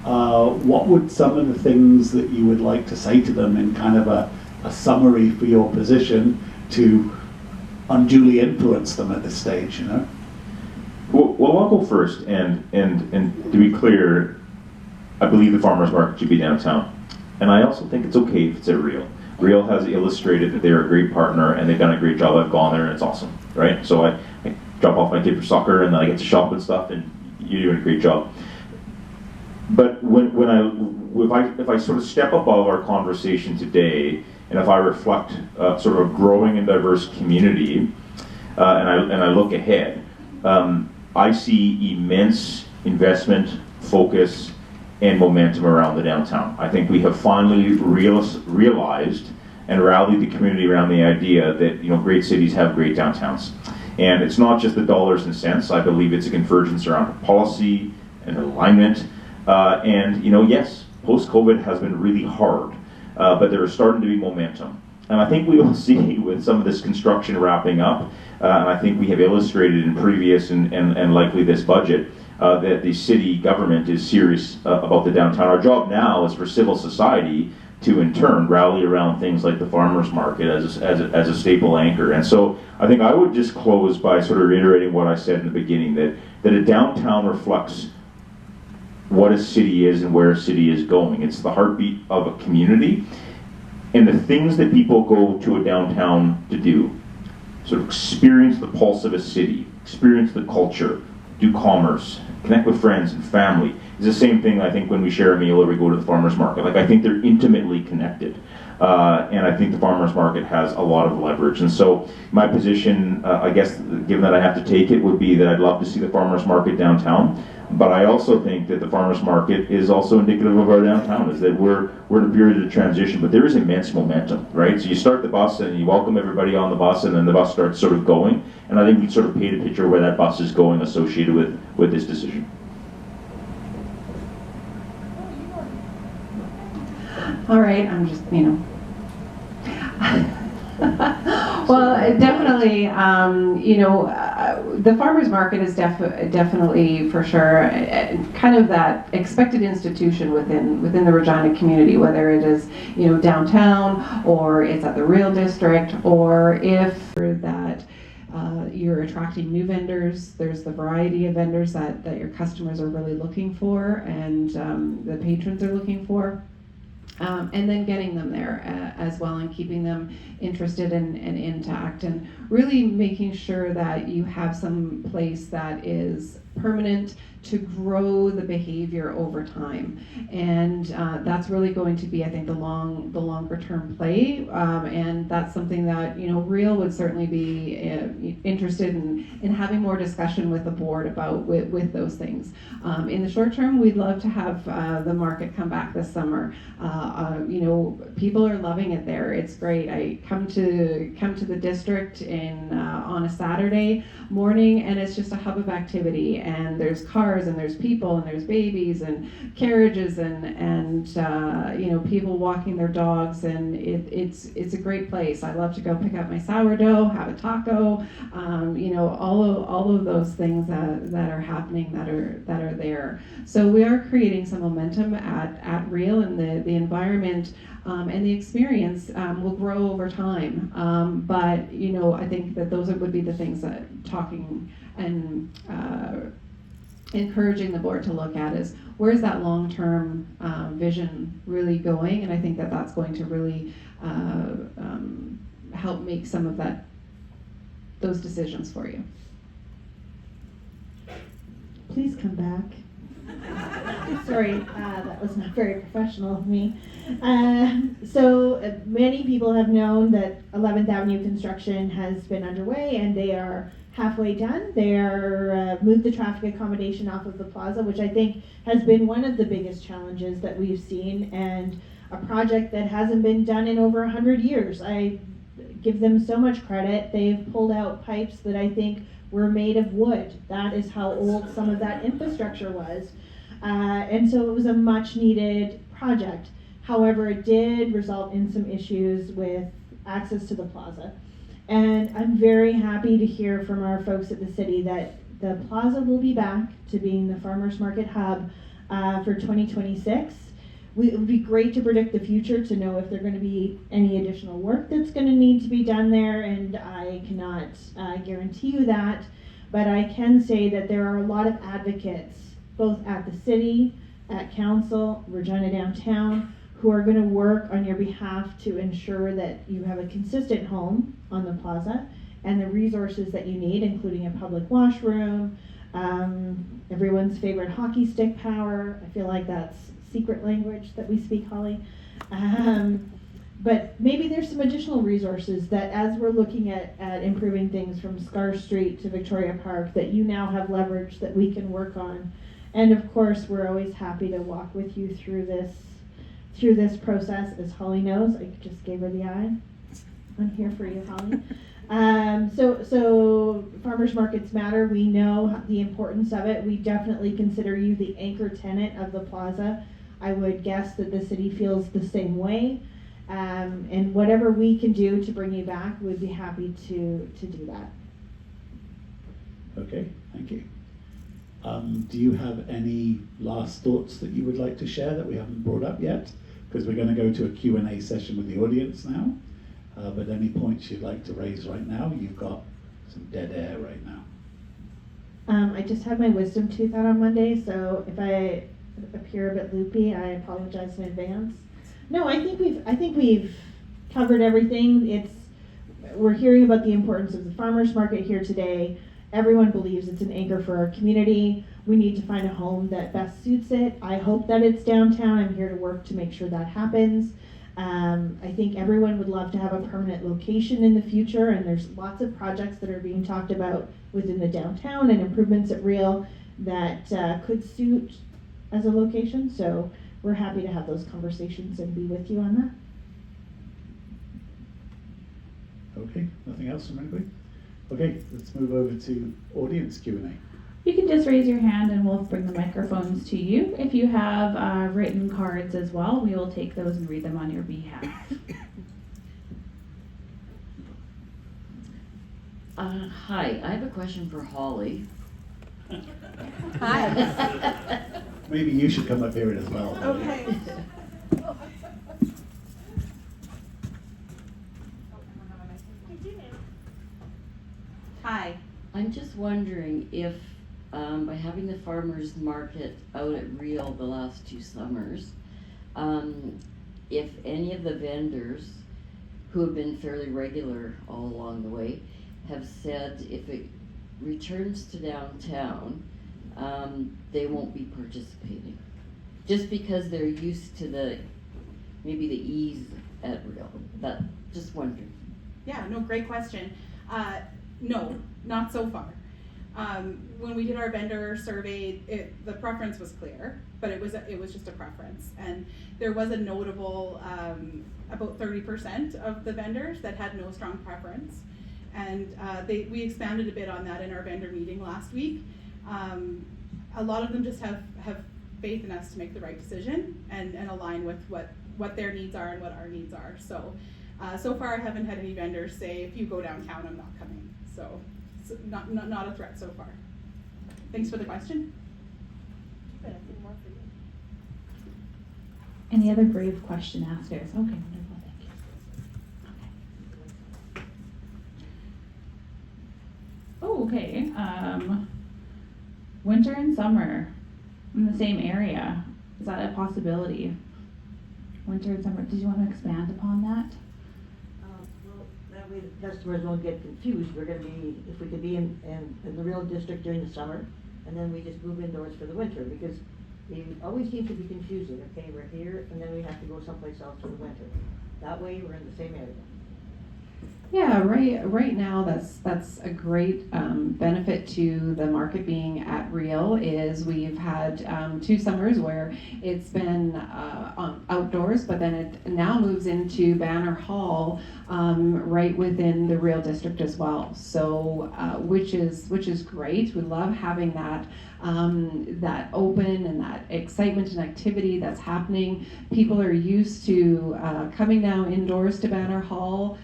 what would some of the things that you would like to say to them in kind of a summary for your position to unduly influence them at this stage, you know? Well, I'll go first, and to be clear, I believe the farmers market should be downtown. And I also think it's okay if it's at Real. Real has illustrated that they're a great partner and they've done a great job. I've gone there and it's awesome, right? So I drop off my kid for soccer and then I get to shop and stuff, and you're doing a great job. But if I sort of step above our conversation today, and if I reflect sort of a growing and diverse community, and I look ahead, I see immense investment, focus, and momentum around the downtown. I think we have finally realized and rallied the community around the idea that great cities have great downtowns. And it's not just the dollars and cents. I believe it's a convergence around policy and alignment. And yes, post-COVID has been really hard, but there is starting to be momentum. And I think we will see with some of this construction wrapping up, and I think we have illustrated in previous and likely this budget, that the city government is serious about the downtown. Our job now is for civil society to in turn rally around things like the farmers market as a staple anchor. And so I think I would just close by sort of reiterating what I said in the beginning, that a downtown reflects what a city is and where a city is going. It's the heartbeat of a community, and the things that people go to a downtown to do, sort of experience the pulse of a city, experience the culture, do commerce, connect with friends and family, is the same thing I think when we share a meal or we go to the farmers market. Like, I think they're intimately connected. And I think the farmers market has a lot of leverage. And so my position, I guess, given that I have to take it, would be that I'd love to see the farmers market downtown. But I also think that the farmers market is also indicative of our downtown, is that we're in a period of transition, but there is immense momentum, right? So you start the bus and you welcome everybody on the bus, and then the bus starts sort of going. And I think we sort of paint a picture where that bus is going associated with this decision. All right, I'm just, well, definitely, the farmers market is definitely, for sure, kind of that expected institution within the Regina community, whether it is, downtown, or it's at the Real District, or if that you're attracting new vendors. There's the variety of vendors that your customers are really looking for, and the patrons are looking for. And then getting them there as well, and keeping them interested and intact, and really making sure that you have some place that is permanent to grow the behavior over time. And that's really going to be, I think, the longer term play, and that's something that Real would certainly be interested in having more discussion with the board about with those things. In the short term, we'd love to have the market come back this summer. People are loving it there. It's great. I come to the district on a Saturday morning, and it's just a hub of activity, and there's cars and there's people and there's babies and carriages and people walking their dogs, and it's a great place. I love to go pick up my sourdough, have a taco, all of those things that are happening that are there. So we are creating some momentum at Real, and the environment and the experience will grow over time. But I think that those would be the things that talking and encouraging the board to look at is, where's that long-term vision really going? And I think that that's going to really help make some of those decisions for you. Please come back. Sorry, that was not very professional of me. So many people have known that 11th Avenue construction has been underway, and they are halfway done. They are moved the traffic accommodation off of the plaza, which I think has been one of the biggest challenges that we've seen, and a project that hasn't been done in over 100 years. I give them so much credit. They've pulled out pipes that I think were made of wood. That is how old some of that infrastructure was. And so it was a much needed project. However, it did result in some issues with access to the plaza. And I'm very happy to hear from our folks at the city that the plaza will be back to being the farmers market hub for 2026. It would be great to predict the future to know if there are going to be any additional work that's going to need to be done there, and I cannot guarantee you that, but I can say that there are a lot of advocates, both at the city, at council, Regina Downtown, who are going to work on your behalf to ensure that you have a consistent home on the plaza and the resources that you need, including a public washroom, everyone's favorite hockey stick power. I feel like that's secret language that we speak, Holly. But maybe there's some additional resources that as we're looking at improving things from Scar Street to Victoria Park, that you now have leverage that we can work on. And of course, we're always happy to walk with you through this process. As Holly knows, I just gave her the eye. I'm here for you, Holly. So farmers markets matter. We know the importance of it. We definitely consider you the anchor tenant of the plaza. I would guess that the city feels the same way. And whatever we can do to bring you back, we'd be happy to do that. Okay, thank you. Do you have any last thoughts that you would like to share that we haven't brought up yet? Because we're going to go to a Q&A session with the audience now. But any points you'd like to raise right now? You've got some dead air right now. I just had my wisdom tooth out on Monday, so if I appear a bit loopy, I apologize in advance. No, I think we've covered everything. We're hearing about the importance of the farmers market here today. Everyone believes it's an anchor for our community. We need to find a home that best suits it. I hope that it's downtown. I'm here to work to make sure that happens. I think everyone would love to have a permanent location in the future, and there's lots of projects that are being talked about within the downtown and improvements at Real that could suit as a location. So we're happy to have those conversations and be with you on that. Okay, nothing else from anybody? Okay, let's move over to audience Q&A. You can just raise your hand and we'll bring the microphones to you. If you have written cards as well, we will take those and read them on your behalf. Hi, I have a question for Holly. Hi. Maybe you should come up here as well. Okay. Hi. I'm just wondering if, by having the farmers market out at Real the last 2 summers, if any of the vendors who have been fairly regular all along the way have said if it returns to downtown, they won't be participating. Just because they're used to maybe the ease at Real. Just wondering. Yeah, no, great question. No, not so far. When we did our vendor survey, the preference was clear, but it was just a preference, and there was a notable about 30% of the vendors that had no strong preference, and we expanded a bit on that in our vendor meeting last week. A lot of them just have faith in us to make the right decision and align with what their needs are and what our needs are. So far I haven't had any vendors say, if you go downtown, I'm not coming. So not a threat so far. Thanks for the question. Any other brave question askers? Okay, wonderful, thank you. Okay. Oh, okay. Winter and summer in the same area. Is that a possibility? Winter and summer. Did you want to expand upon that? Well, that way the customers won't get confused. We're going to be, if we could be in the Real District during the summer, and then we just move indoors for the winter, because it always seems to be confusing. Okay, we're here, and then we have to go someplace else for the winter. That way, we're in the same area. Yeah, right now that's a great benefit to the market being at Real is we've had 2 summers where it's been outdoors, but then it now moves into Banner Hall right within the Real district as well. So which is great. We love having that that open and that excitement and activity that's happening. People are used to coming now indoors to Banner Hall.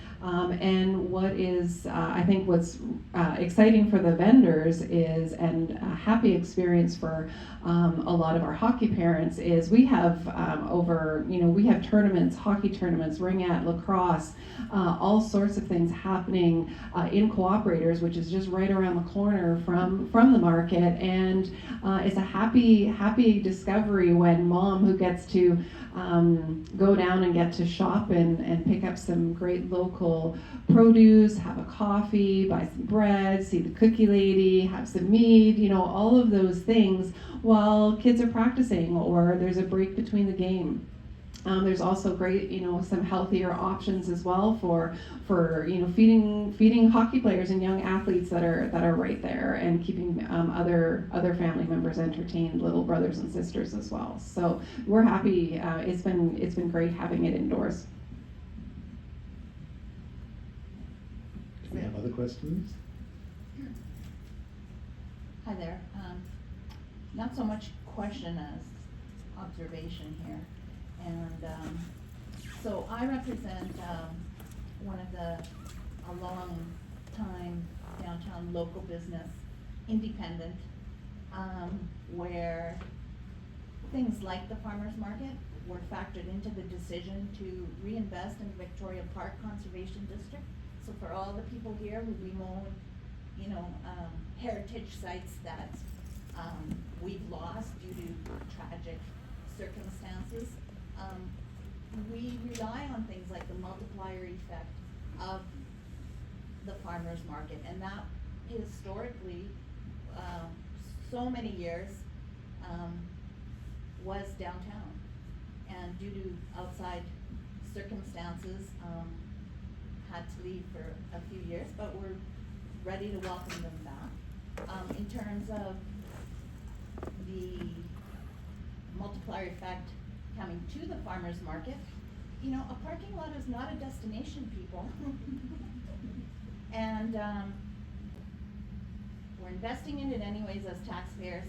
And what is, I think what's exciting for the vendors is, and a happy experience for a lot of our hockey parents is we have we have tournaments, hockey tournaments, ringette, lacrosse, all sorts of things happening in Co-operators, which is just right around the corner from the market. And it's a happy discovery when mom who gets to go down and get to shop and pick up some great local produce, have a coffee, buy some bread, see the cookie lady, have some mead, all of those things while kids are practicing or there's a break between the game. There's also great, some healthier options as well for feeding hockey players and young athletes that are right there and keeping other family members entertained, little brothers and sisters as well. So we're happy. It's been great having it indoors. Do we have other questions? Hi there. Not so much question as observation here. And so I represent one of a long time downtown local business, independent, where things like the farmers market were factored into the decision to reinvest in Victoria Park Conservation District. So for all the people here who bemoan, heritage sites that we've lost due to tragic circumstances, we rely on things like the multiplier effect of the farmers market, and that historically, so many years, was downtown, and due to outside circumstances, had to leave for a few years, but we're ready to welcome them back. In terms of the multiplier effect coming to the farmers market, a parking lot is not a destination, people. And we're investing in it anyways as taxpayers.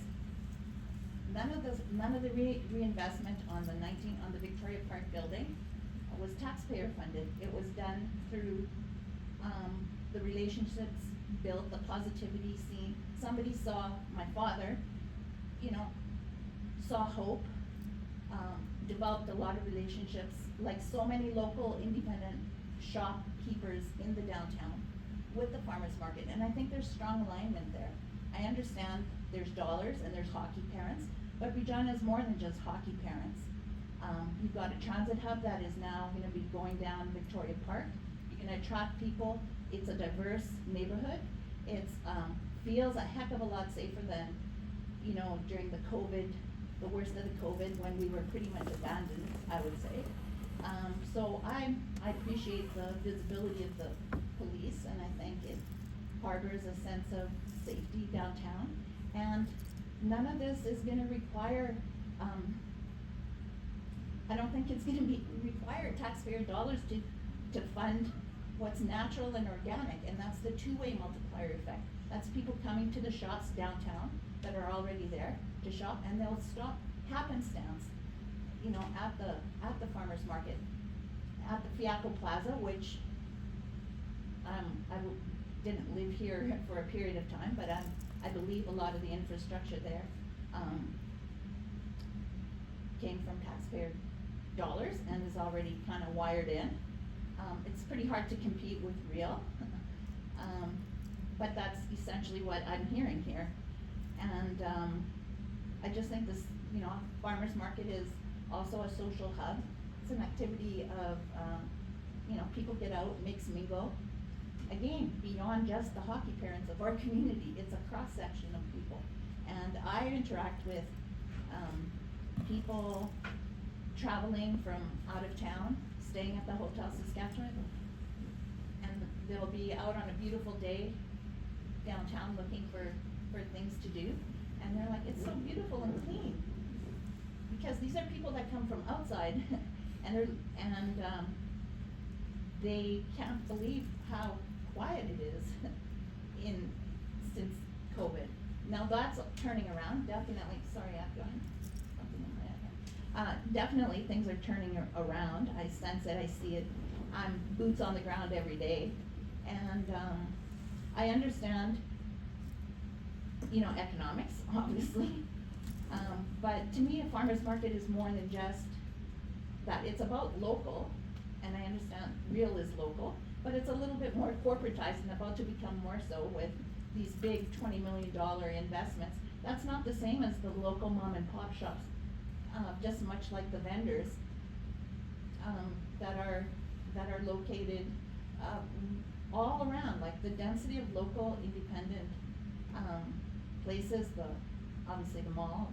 None of the reinvestment on the Victoria Park building was taxpayer funded. It was done through the relationships built, the positivity seen. Somebody saw, my father, saw hope, developed a lot of relationships, like so many local independent shopkeepers in the downtown with the farmers market. And I think there's strong alignment there. I understand there's dollars and there's hockey parents, but Regina is more than just hockey parents. You've got a transit hub that is now going to be going down Victoria Park. You're going to attract people. It's a diverse neighborhood. It feels a heck of a lot safer than, during the COVID, the worst of the COVID, when we were pretty much abandoned, I would say. So I appreciate the visibility of the police, and I think it harbors a sense of safety downtown. And none of this is going to require, I don't think it's going to require taxpayer dollars to fund what's natural and organic, and that's the two-way multiplier effect. That's people coming to the shops downtown that are already there to shop, and they'll stop happenstance, at the farmers market, at the Fiaco Plaza, which I didn't live here for a period of time, but I believe a lot of the infrastructure there came from taxpayer dollars and is already kind of wired in. It's pretty hard to compete with Real, but that's essentially what I'm hearing here. And I just think this, farmers market is also a social hub. It's an activity of, people get out, mix, mingle. Again, beyond just the hockey parents of our community, it's a cross-section of people. And I interact with people traveling from out of town, staying at the Hotel Saskatchewan, and and they'll be out on a beautiful day downtown looking for things to do, and they're like, it's so beautiful and clean. Because these are people that come from outside, and they can't believe how quiet it is since COVID. Now that's turning around, definitely. Sorry, I've got something in my eye. Definitely things are turning around. I sense it, I see it. I'm boots on the ground every day, and I understand, economics, obviously. But to me, a farmer's market is more than just that. It's about local, and I understand real is local, but it's a little bit more corporatized and about to become more so with these big $20 million investments. That's not the same as the local mom and pop shops, just much like the vendors that are located all around, like the density of local independent places, obviously the mall,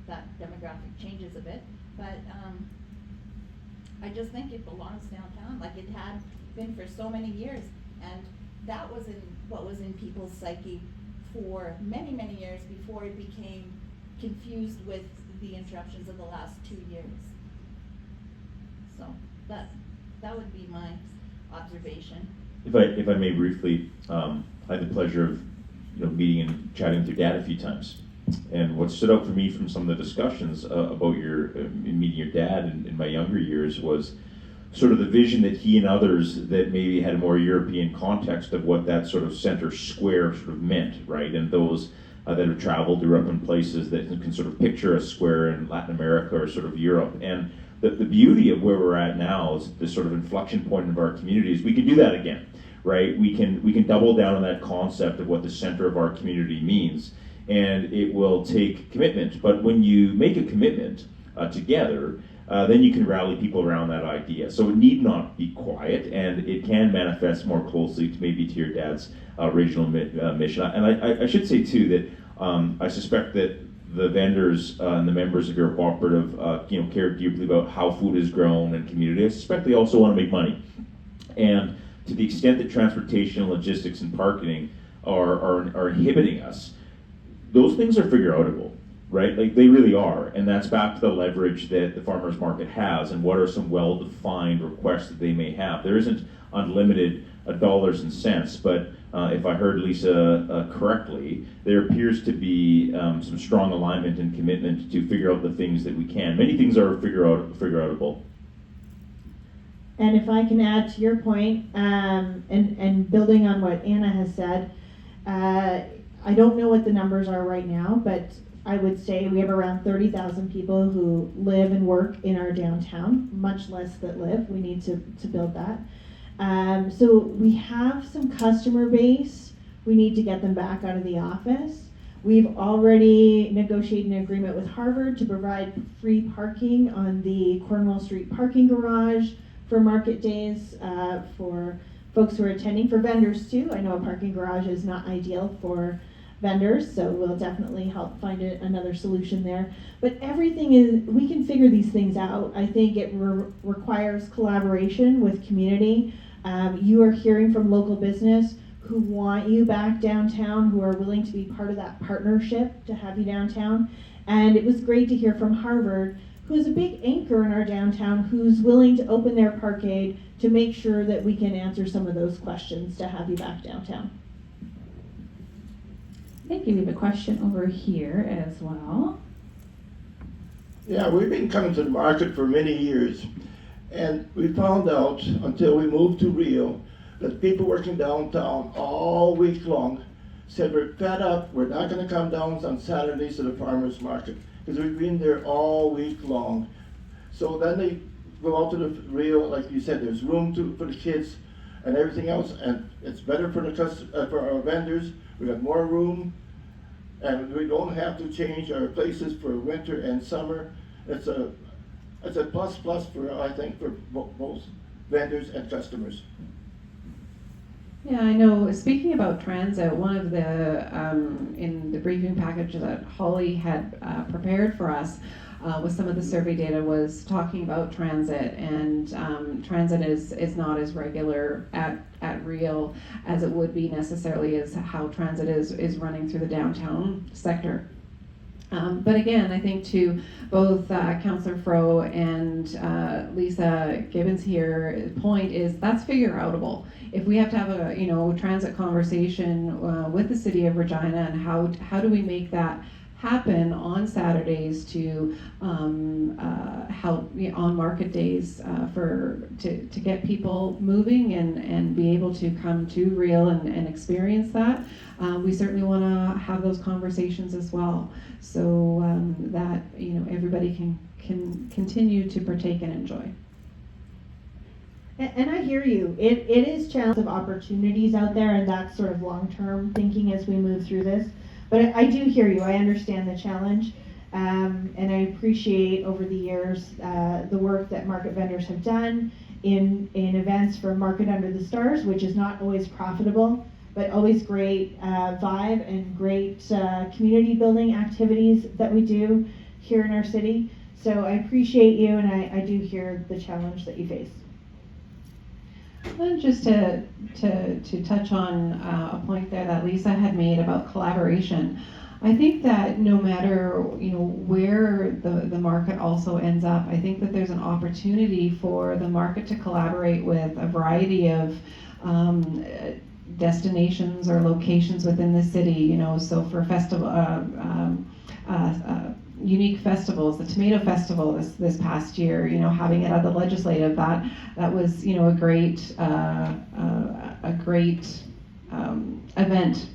that demographic changes a bit, but I just think it belongs downtown, like it had been for so many years, and that was what was in people's psyche for many, many years before it became confused with the interruptions of the last 2 years. So that would be my observation. If I may briefly, I had the pleasure of meeting and chatting with your dad a few times. And what stood out for me from some of the discussions about your meeting your dad in my younger years was sort of the vision that he and others that maybe had a more European context of what that sort of center square sort of meant, right? And those that have traveled or up in places that can sort of picture a square in Latin America or sort of Europe. And the beauty of where we're at now is this sort of inflection point of our communities. We can do that again, right? We can double down on that concept of what the center of our community means. And it will take commitment. But when you make a commitment together, then you can rally people around that idea. So it need not be quiet, and it can manifest more closely to maybe to your dad's original mission. And I should say too that I suspect that the vendors and the members of your cooperative care deeply about how food is grown and community. I suspect they also want to make money. And to the extent that transportation, logistics, and parking are inhibiting us, those things are figure-outable, right? Like they really are, and that's back to the leverage that the farmers market has, and what are some well-defined requests that they may have. There isn't unlimited dollars and cents, but if I heard Lisa correctly, there appears to be some strong alignment and commitment to figure out the things that we can. Many things are figure-outable. And if I can add to your point, and building on what Anna has said, I don't know what the numbers are right now, but I would say we have around 30,000 people who live and work in our downtown, much less that live. We need to build that. So we have some customer base. We need to get them back out of the office. We've already negotiated an agreement with Harvard to provide free parking on the Cornwall Street parking garage for market days for folks who are attending, for vendors too. I know a parking garage is not ideal for vendors, so we'll definitely help find another solution there. But everything is, we can figure these things out. I think it requires collaboration with community. You are hearing from local business who want you back downtown, who are willing to be part of that partnership to have you downtown. And it was great to hear from Harvard, who's a big anchor in our downtown, who's willing to open their parkade to make sure that we can answer some of those questions to have you back downtown. Thank you. We have a question over here as well. Yeah, we've been coming to the market for many years, and we found out until we moved to Rio that people working downtown all week long said, we're fed up, we're not going to come down on Saturdays to the farmers market because we've been there all week long. So then they go out to the Rio, like you said, there's room for the kids and everything else, and it's better for for our vendors. We have more room, and we don't have to change our places for winter and summer. It's a plus for, I think, for both vendors and customers. Yeah, I know. Speaking about transit, one of the, in the briefing package that Holly had prepared for us with some of the survey data was talking about transit, and transit is not as regular at Real as it would be necessarily as how transit is running through the downtown sector. But again, I think to both Councillor Fro and Lisa Gibbons here, point is that's figure outable. If we have to have a transit conversation with the city of Regina, and how do we make that happen on Saturdays to help on market days to get people moving and be able to come to Real and experience that. We certainly want to have those conversations as well, so that everybody can continue to partake and enjoy. And I hear you. It is challenge of opportunities out there, and that's sort of long-term thinking as we move through this. But I do hear you. I understand the challenge, and I appreciate over the years the work that market vendors have done in events for Market Under the Stars, which is not always profitable, but always great vibe and great community building activities that we do here in our city. So I appreciate you, and I do hear the challenge that you face. And just to touch on a point there that Lisa had made about collaboration, I think that no matter where the market also ends up, I think that there's an opportunity for the market to collaborate with a variety of destinations or locations within the city. So for festival. Unique festivals, the Tomato Festival this past year, having it at the Legislative, that was a great event,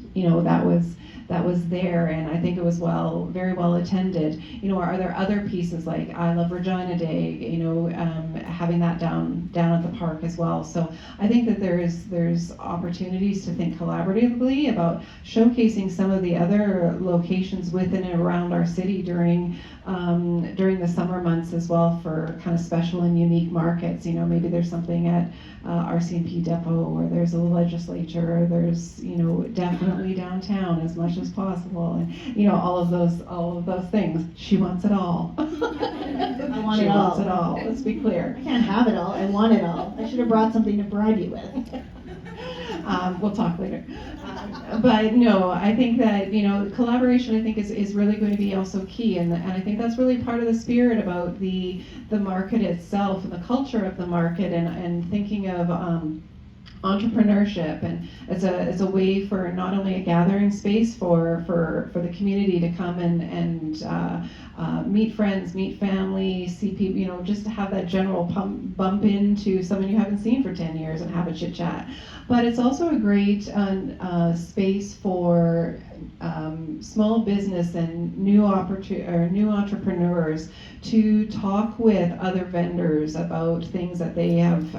that was there, and I think it was very well attended. Are there other pieces like I Love Regina Day, having that down at the park as well? So I think that there's opportunities to think collaboratively about showcasing some of the other locations within and around our city during the summer months as well, for kind of special and unique markets. Maybe there's something at RCMP Depot, or there's a legislature, or there's definitely downtown as much as possible, and all of those things. She wants it all. I want She it wants all. it all. Let's be clear. I can't have it all. I want it all. I should have brought something to bribe you with. We'll talk later. But no, I think that collaboration, I think, is really going to be also key, and I think that's really part of the spirit about the market itself and the culture of the market, and thinking of entrepreneurship, and it's a way for not only a gathering space for the community to come and meet friends, meet family, see people, just to have that general bump into someone you haven't seen for 10 years and have a chit chat. But it's also a great space for small business and new entrepreneurs to talk with other vendors about things that they have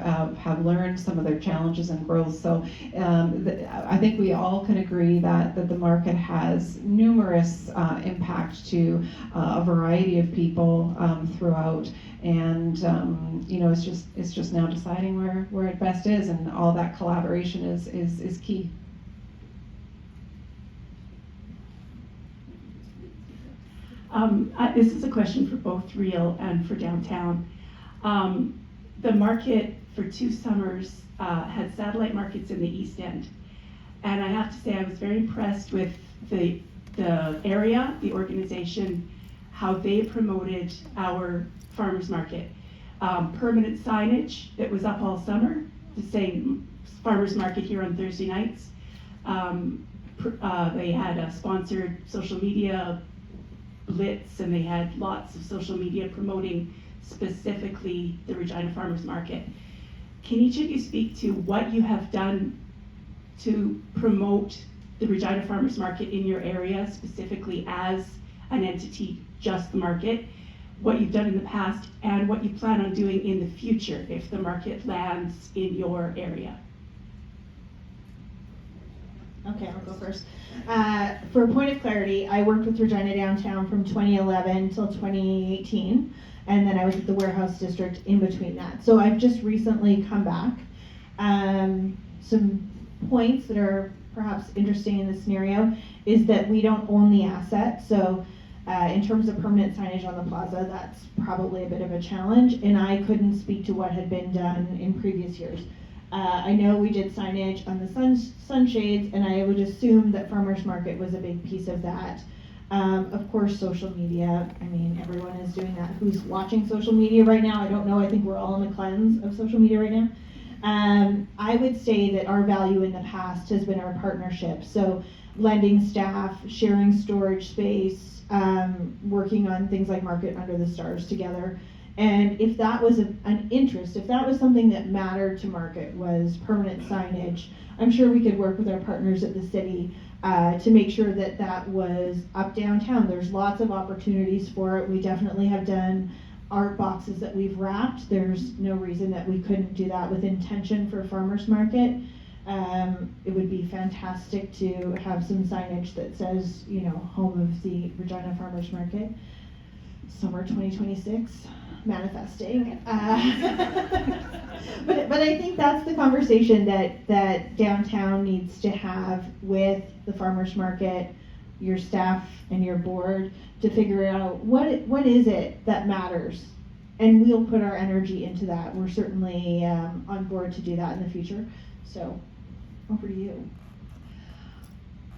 learned, some of their challenges and growth. So I think we all can agree that the market has numerous impact to a variety of people throughout, and it's just now deciding where it best is, and all that collaboration is key. This is a question for both Real and for downtown. The market for 2 summers had satellite markets in the East End, and I have to say I was very impressed with the area, the organization, how they promoted our farmers market. Permanent signage that was up all summer, just saying farmers market here on Thursday nights. They had a sponsored social media blitz, and they had lots of social media promoting specifically the Regina Farmers Market. Can each of you speak to what you have done to promote the Regina Farmers Market in your area, specifically as an entity, just the market, what you've done in the past, and what you plan on doing in the future if the market lands in your area? Okay, I'll go first. For a point of clarity, I worked with Regina Downtown from 2011 till 2018, and then I was at the Warehouse District in between that. So I've just recently come back. Some points that are perhaps interesting in this scenario is that we don't own the asset. So in terms of permanent signage on the plaza, that's probably a bit of a challenge, and I couldn't speak to what had been done in previous years. I know we did signage on the sunshades, and I would assume that Farmers Market was a big piece of that. Of course, social media, I mean, everyone is doing that. Who's watching social media right now? I don't know. I think we're all in the cleanse of social media right now. I would say that our value in the past has been our partnership. So lending staff, sharing storage space, working on things like Market Under the Stars together. And if that was an interest, if that was something that mattered to Market, was permanent signage, I'm sure we could work with our partners at the city to make sure that that was up downtown. There's lots of opportunities for it. We definitely have done art boxes that we've wrapped. There's no reason that we couldn't do that with intention for Farmers Market. It would be fantastic to have some signage that says, you know, home of the Regina Farmers Market, summer 2026, manifesting. But I think that's the conversation that downtown needs to have with the Farmers Market, your staff and your board, to figure out what is it that matters. And we'll put our energy into that. We're certainly on board to do that in the future. So over to you.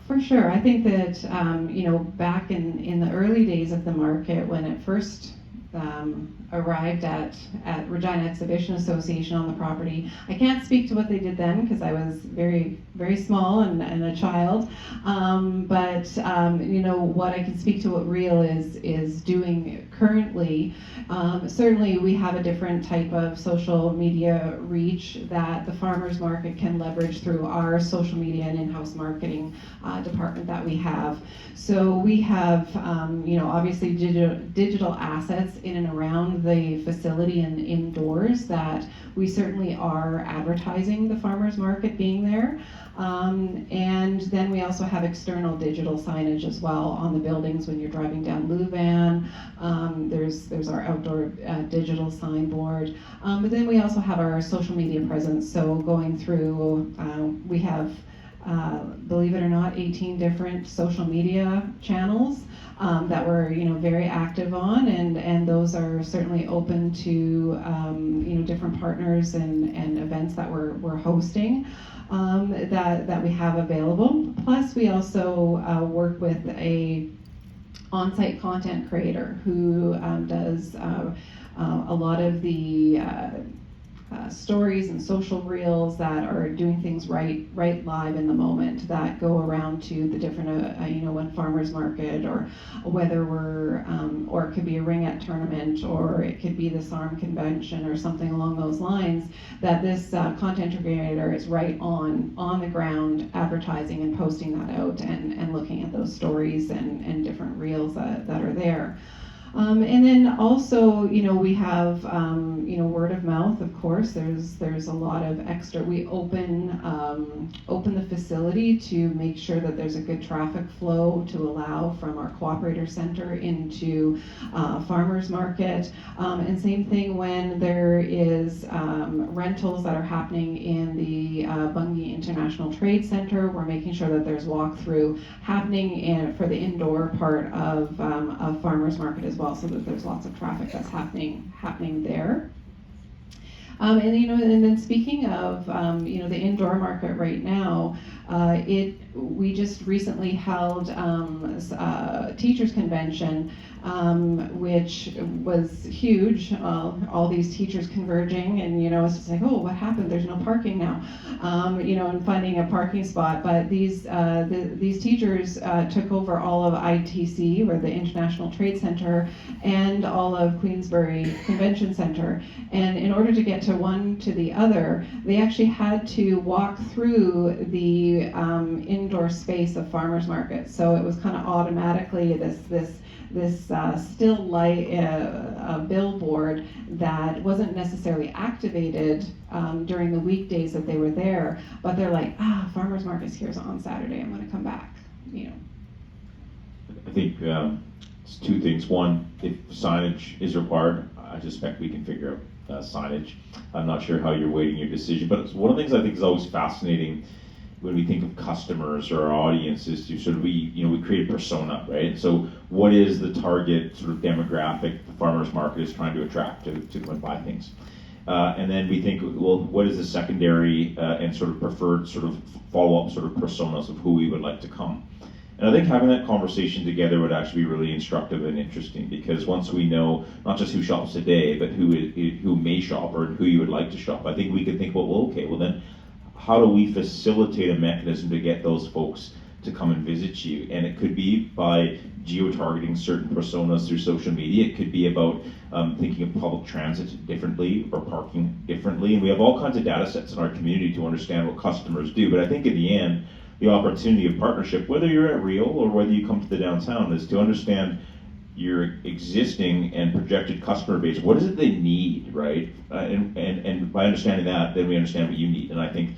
For sure. I think that, back in the early days of the market, when it first arrived at Regina Exhibition Association on the property. I can't speak to what they did then because I was very, very small and a child. But what I can speak to what Real is doing currently. Certainly we have a different type of social media reach that the Farmers Market can leverage through our social media and in-house marketing department that we have. So we have, obviously digital assets in and around the facility and indoors that we certainly are advertising the Farmers Market being there. And then we also have external digital signage as well on the buildings when you're driving down Louvain. There's our outdoor digital signboard. But then we also have our social media presence. So going through, we have, believe it or not, 18 different social media channels that we're very active on, and those are certainly open to different partners and events that we're hosting. That we have available. Plus, we also work with a on-site content creator who does a lot of the stories and social reels that are doing things right live in the moment, that go around to the different when Farmers Market, or whether we're or it could be a ringette tournament, or it could be the SARM convention or something along those lines, that this content creator is right on the ground advertising and posting that out and looking at those stories and different reels that are there. And then also, we have, word of mouth, of course. There's a lot of extra. We open the facility to make sure that there's a good traffic flow to allow from our Co-operative Center into Farmers Market. And same thing when there is rentals that are happening in the Bungie International Trade Center. We're making sure that there's walkthrough happening for the indoor part of Farmers Market as well, so that there's lots of traffic that's happening there. And then speaking of the indoor market right now, we just recently held a teachers convention, which was huge. All these teachers converging, and it's just like, oh, what happened? There's no parking now, and finding a parking spot. But these teachers took over all of ITC, or the International Trade Center, and all of Queensbury Convention Center. And in order to get to one to the other, they actually had to walk through the indoor space of Farmers Market. So it was kind of automatically this still light billboard that wasn't necessarily activated during the weekdays that they were there, but they're like, Farmers Market's here on Saturday, I'm going to come back. I think it's two things. One, if signage is required, I suspect we can figure out signage. I'm not sure how you're weighting your decision, but it's one of the things I think is always fascinating when we think of customers or our audience is to sort of we create a persona, right? So what is the target sort of demographic the farmers market is trying to attract to come and buy things? And then we think, well, what is the secondary and sort of preferred sort of follow-up sort of personas of who we would like to come? And I think having that conversation together would actually be really instructive and interesting, because once we know not just who shops today, but who may shop or who you would like to shop, I think we could think, well, okay, well then, how do we facilitate a mechanism to get those folks to come and visit you? And it could be by geo-targeting certain personas through social media. It could be about thinking of public transit differently or parking differently. And we have all kinds of data sets in our community to understand what customers do. But I think in the end, the opportunity of partnership, whether you're at Real or whether you come to the downtown, is to understand your existing and projected customer base. What is it they need, right? And by understanding that, then we understand what you need. And I think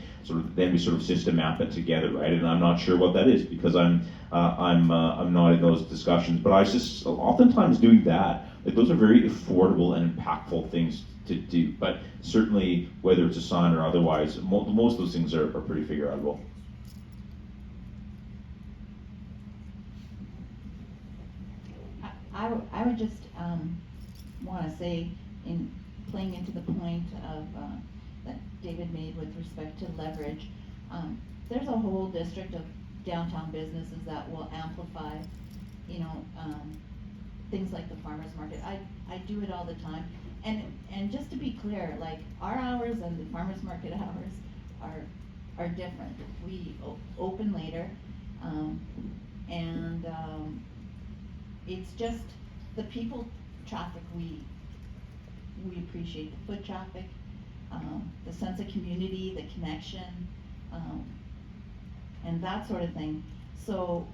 then we sort of system map it together, right? And I'm not sure what that is, because I'm not in those discussions. But I just oftentimes doing that, like, those are very affordable and impactful things to do. But certainly, whether it's a sign or otherwise, most of those things are pretty figure outable. I would just want to say, in playing into the point of that David made with respect to leverage, there's a whole district of downtown businesses that will amplify, things like the farmers market. I do it all the time, and just to be clear, like, our hours and the farmers market hours are different. We open later, and it's just the people traffic we appreciate, the foot traffic, the sense of community, the connection, and that sort of thing. So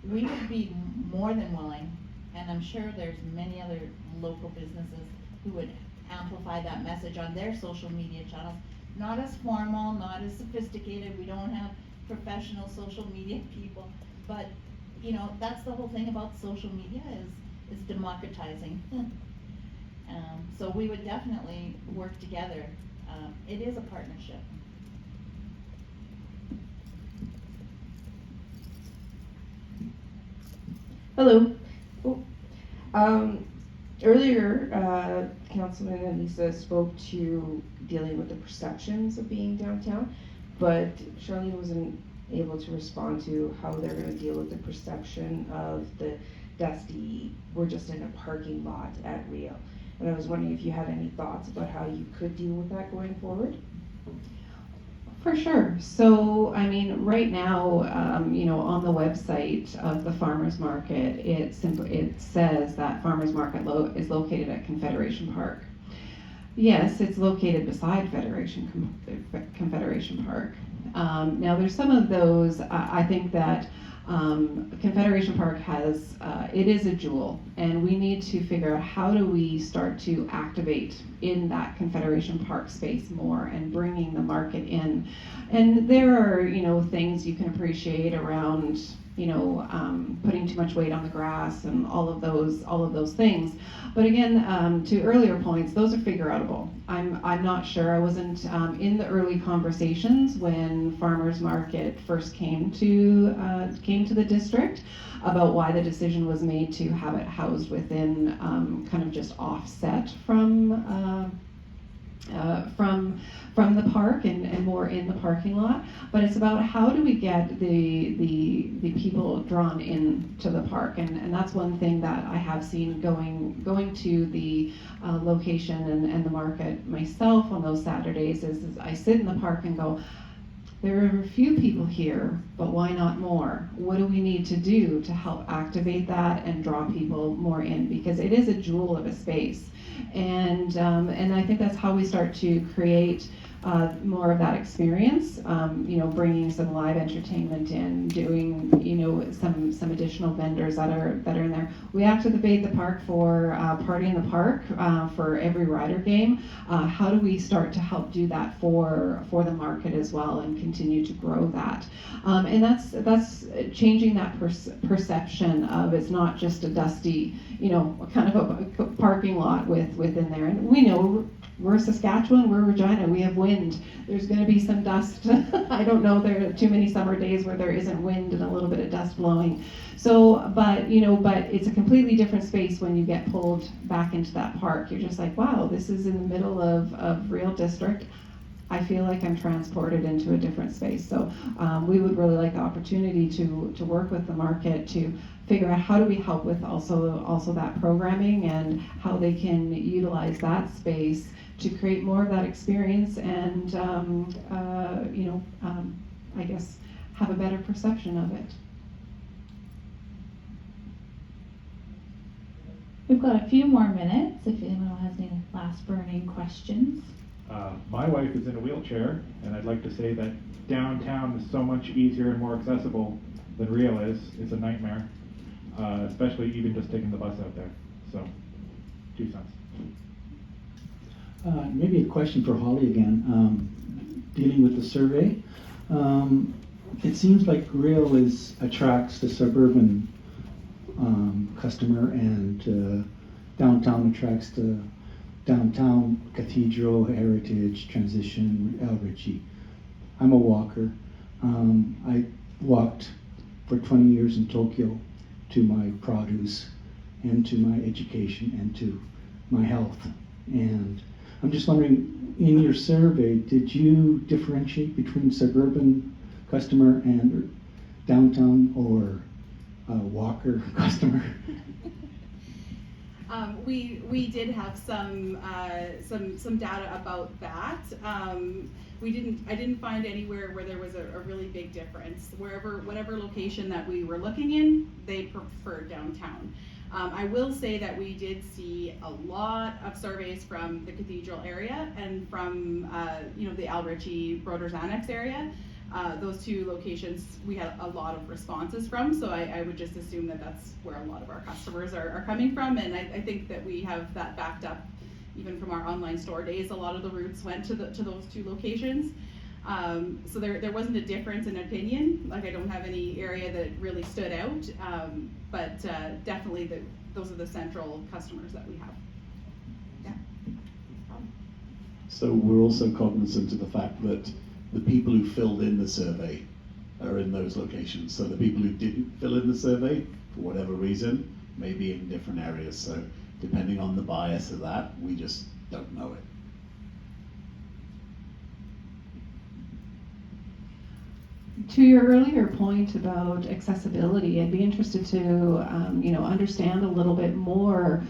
we would be more than willing, and I'm sure there's many other local businesses who would amplify that message on their social media channels. Not as formal, not as sophisticated, we don't have professional social media people, but that's the whole thing about social media is democratizing. So we would definitely work together. It is a partnership. Hello. Earlier, Councilman Elisa spoke to dealing with the perceptions of being downtown, but Charlene wasn't able to respond to how they're going to deal with the perception of the dusty, we're just in a parking lot at Rio. And I was wondering if you had any thoughts about how you could deal with that going forward? For sure. So, I mean, right now, on the website of the farmers market, it says that farmers market is located at Confederation Park. Yes, it's located beside Confederation Park. Now, there's some of those. I think that Confederation Park has, it is a jewel, and we need to figure out how do we start to activate in that Confederation Park space more and bringing the market in. And there are, things you can appreciate around, putting too much weight on the grass and all of those things. But again, to earlier points, those are figure outable. I'm not sure. I wasn't in the early conversations when farmers market first came to the district about why the decision was made to have it housed within kind of just offset from the park and more in the parking lot. But it's about how do we get the people drawn into the park, and that's one thing that I have seen going to the location and the market myself on those Saturdays is I sit in the park and go, there are a few people here, but why not more? What do we need to do to help activate that and draw people more in? Because it is a jewel of a space. And I think that's how we start to create more of that experience, bringing some live entertainment in, doing, some additional vendors that are in there. We activate the park for Party in the Park for every Rider game. How do we start to help do that for the market as well and continue to grow that? And that's changing that perception of it's not just a dusty, kind of a parking lot within there. And we know we're Saskatchewan, we're Regina, we have wind. There's going to be some dust. I don't know, there are too many summer days where there isn't wind and a little bit of dust blowing. So, but it's a completely different space when you get pulled back into that park. You're just like, wow, this is in the middle of Real District. I feel like I'm transported into a different space. So we would really like the opportunity to work with the market to figure out how do we help with also that programming and how they can utilize that space to create more of that experience and I guess have a better perception of it. We've got a few more minutes if anyone has any last burning questions. My wife is in a wheelchair, and I'd like to say that downtown is so much easier and more accessible than Rio is. It's a nightmare, especially even just taking the bus out there. So, 2 cents. Maybe a question for Holly again, dealing with the survey. It seems like Rio attracts the suburban customer, and downtown attracts the downtown cathedral, heritage, transition, Ritchie. I'm a walker. I walked for 20 years in Tokyo to my produce and to my education and to my health. And I'm just wondering, in your survey, did you differentiate between suburban customer and downtown or walker customer? We did have some data about that. I didn't find anywhere where there was a really big difference. Whatever location that we were looking in, they preferred downtown. I will say that we did see a lot of surveys from the cathedral area and from the Al Ritchie Broders Annex area. Those 2 locations we had a lot of responses from, so I would just assume that that's where a lot of our customers are coming from, and I think that we have that backed up even from our online store days. A lot of the routes went to those 2 locations, so there wasn't a difference in opinion. Like, I don't have any area that really stood out, but definitely those are the central customers that we have. Yeah. So we're also cognizant of the fact that the people who filled in the survey are in those locations. So the people who didn't fill in the survey, for whatever reason, may be in different areas. So depending on the bias of that, we just don't know it. To your earlier point about accessibility, I'd be interested to understand a little bit more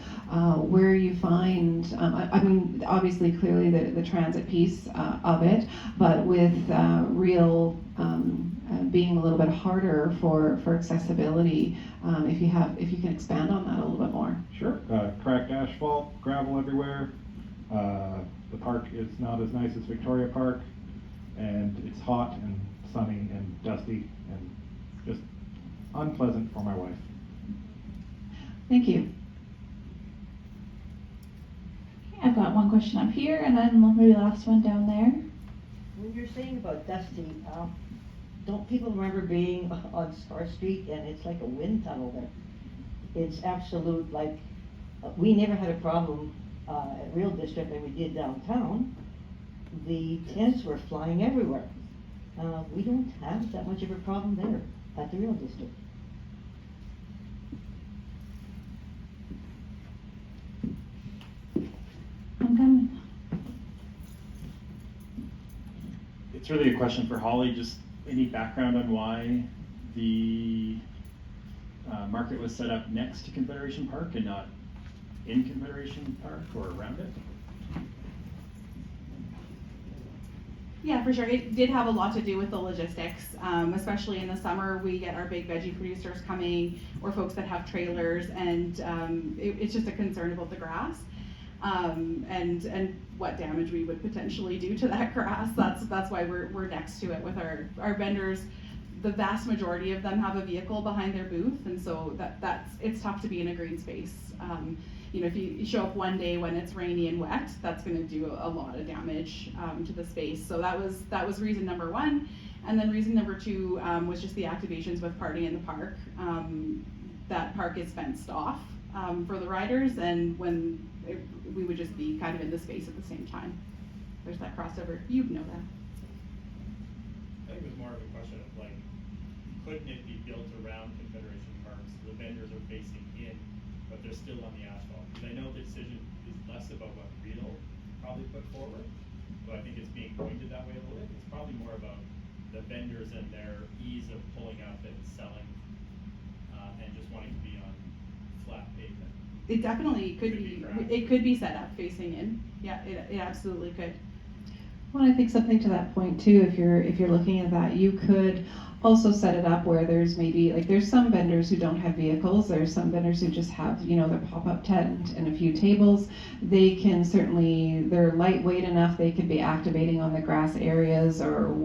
where you find, I mean, obviously clearly the transit piece of it, but with Real being a little bit harder for accessibility, if you can expand on that a little bit more. Sure. Cracked asphalt, gravel everywhere. The park is not as nice as Victoria Park, and it's hot and sunny and dusty and just unpleasant for my wife. Thank you. Okay, I've got one question up here and then maybe the last one down there. When you're saying about dusty, don't people remember being on Star Street and it's like a wind tunnel there? It's absolute, like, we never had a problem at Real District like we did downtown. The tents were flying everywhere. We don't have that much of a problem there at the Real District. I'm coming. It's really a question for Holly. Just any background on why the market was set up next to Confederation Park and not in Confederation Park or around it? Yeah, for sure. It did have a lot to do with the logistics, especially in the summer. We get our big veggie producers coming, or folks that have trailers, and it's just a concern about the grass and what damage we would potentially do to that grass. That's why we're next to it with our vendors. The vast majority of them have a vehicle behind their booth, and so it's tough to be in a green space. If you show up one day when it's rainy and wet, that's going to do a lot of damage to the space. So that was reason number 1, and then reason number 2 was just the activations with Party in the Park. That park is fenced off for the riders, and when we would just be kind of in the space at the same time. There's that crossover. You know that. I think it was more of a question of like, couldn't it be built around Confederation Park so the vendors are facing in, but they're still on the asphalt? Because I know the decision is less about what Real probably put forward, but I think it's being pointed that way a little bit. It's probably more about the vendors and their ease of pulling up and selling, and just wanting to be on flat pavement. It definitely could be. It could be set up facing in. Yeah, it absolutely could. Well, I think something to that point too, if you're looking at that, you could also set it up where there's maybe, like, there's some vendors who don't have vehicles, there's some vendors who just have, you know, their pop-up tent and a few tables. They can certainly, they're lightweight enough, they could be activating on the grass areas or,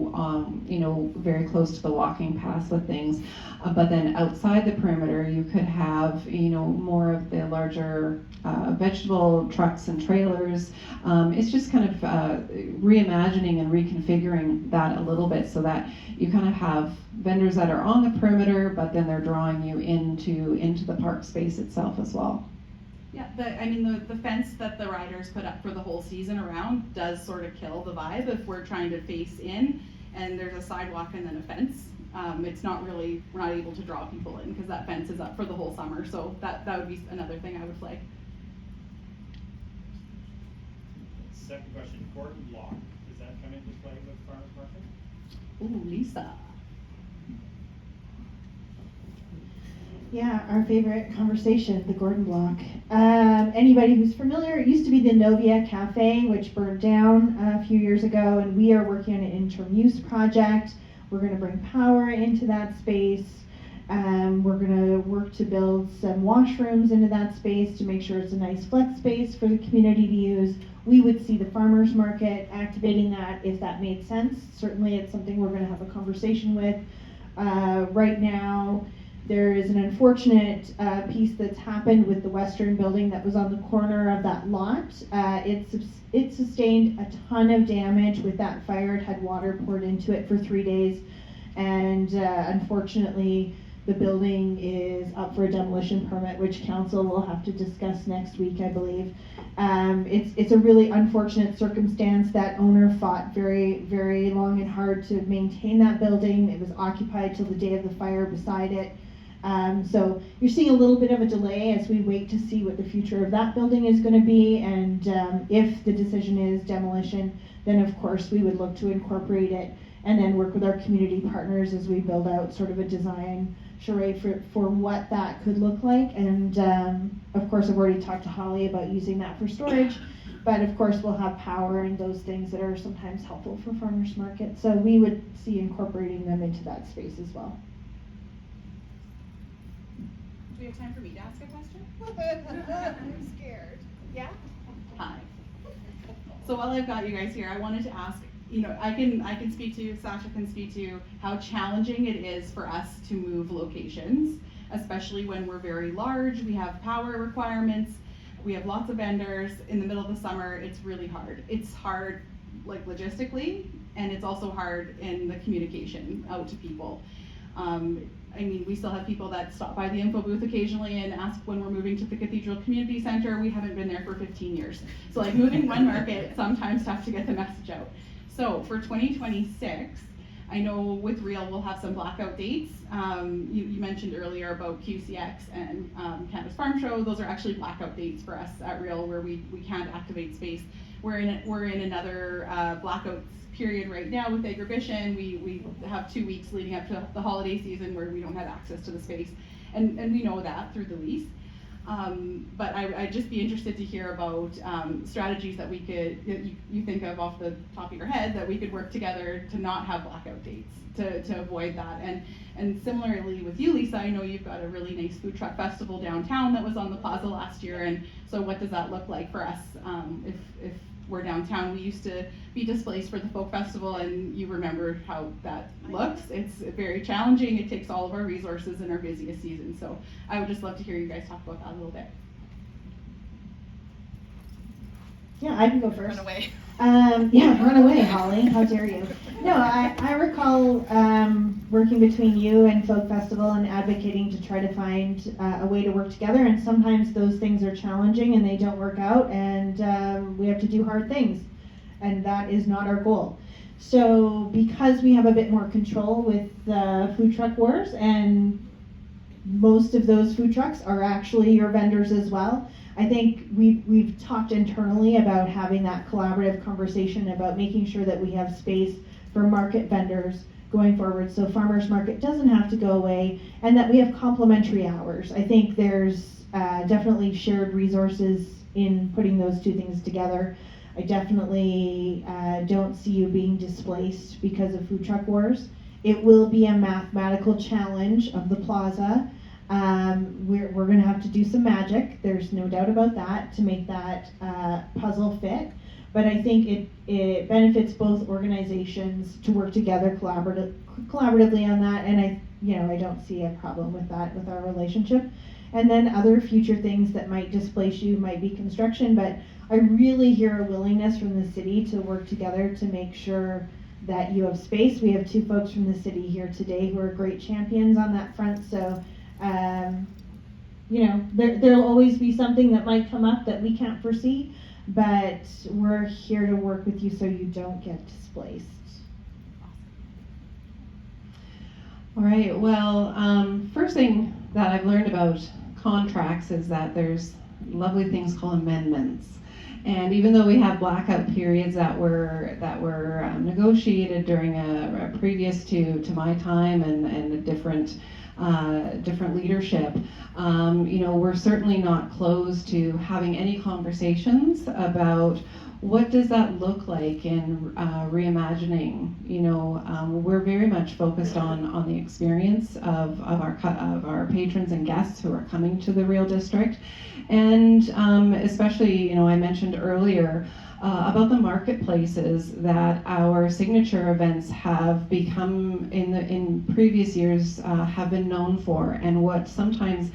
you know, very close to the walking paths with things. But then outside the perimeter, you could have, you know, more of the larger vegetable trucks and trailers. It's just kind of reimagining and reconfiguring that a little bit so that you kind of have vendors that are on the perimeter, but then they're drawing you into the park space itself as well. Yeah, the fence that the riders put up for the whole season around does sort of kill the vibe if we're trying to face in and there's a sidewalk and then a fence. It's not really, we're not able to draw people in because that fence is up for the whole summer. So that would be another thing I would flag. Second question, Gordon Block, does that come into play with Farmers Market? Ooh, Lisa. Yeah, our favorite conversation, the Gordon Block. Anybody who's familiar, it used to be the Novia Cafe, which burned down a few years ago, and we are working on an interim use project. We're going to bring power into that space. We're going to work to build some washrooms into that space to make sure it's a nice flex space for the community to use. We would see the farmers market activating that if that made sense. Certainly it's something we're going to have a conversation with. Right now, there is an unfortunate piece that's happened with the western building that was on the corner of that lot. It sustained a ton of damage with that fire. It had water poured into it for 3 days. And unfortunately, the building is up for a demolition permit, which council will have to discuss next week, I believe. It's a really unfortunate circumstance. That owner fought very, very long and hard to maintain that building. It was occupied till the day of the fire beside it. So you're seeing a little bit of a delay as we wait to see what the future of that building is going to be. And if the decision is demolition, then of course we would look to incorporate it and then work with our community partners as we build out sort of a design charade for what that could look like. And of course I've already talked to Holly about using that for storage, but of course we'll have power and those things that are sometimes helpful for farmers market. So we would see incorporating them into that space as well. Do we have time for me to ask a question? I'm scared. Yeah? Hi. So while I've got you guys here, I wanted to ask, you know, I can speak to, Sasha can speak to how challenging it is for us to move locations, especially when we're very large, we have power requirements, we have lots of vendors. In the middle of the summer, it's really hard. It's hard, like, logistically, and it's also hard in the communication out to people. I mean, we still have people that stop by the info booth occasionally and ask when we're moving to the Cathedral Community Center. We haven't been there for 15 years. So like moving one market, sometimes tough to get the message out. So for 2026, I know with Real we'll have some blackout dates. You mentioned earlier about QCX and Cannabis Farm Show. Those are actually blackout dates for us at Real where we can't activate space. We're in another blackout period right now with Agribition. We have 2 weeks leading up to the holiday season where we don't have access to the space, and we know that through the lease. But I'd just be interested to hear about strategies that you think of off the top of your head that we could work together to not have blackout dates, to avoid that. And similarly with you, Lisa, I know you've got a really nice food truck festival downtown that was on the plaza last year, and so what does that look like for us if we're downtown? We used to be displaced for the folk festival, and you remember how that looks. It's very challenging. It takes all of our resources in our busiest season. So I would just love to hear you guys talk about that a little bit. Yeah, I can go first. Run away. Yeah, run away, Holly. How dare you? No, I recall working between you and Folk Festival and advocating to try to find a way to work together. And sometimes those things are challenging and they don't work out, and we have to do hard things. And that is not our goal. So because we have a bit more control with the food truck wars, and most of those food trucks are actually your vendors as well, I think we've talked internally about having that collaborative conversation about making sure that we have space for market vendors going forward, so farmers market doesn't have to go away, and that we have complementary hours. I think there's definitely shared resources in putting those two things together. I definitely don't see you being displaced because of food truck wars. It will be a mathematical challenge of the plaza. We're going to have to do some magic, there's no doubt about that, to make that puzzle fit. But I think it benefits both organizations to work together collaboratively on that, and I don't see a problem with that with our relationship. And then other future things that might displace you might be construction, but I really hear a willingness from the city to work together to make sure that you have space. We have two folks from the city here today who are great champions on that front, so there'll always be something that might come up that we can't foresee, but we're here to work with you so you don't get displaced. All right, well, first thing that I've learned about contracts is that there's lovely things called amendments. And even though we have blackout periods that were negotiated during a previous to my time and a different leadership, we're certainly not closed to having any conversations about what does that look like in reimagining. We're very much focused on the experience of our patrons and guests who are coming to the Real District, and especially, I mentioned earlier about the marketplaces that our signature events have become in previous years have been known for, and what sometimes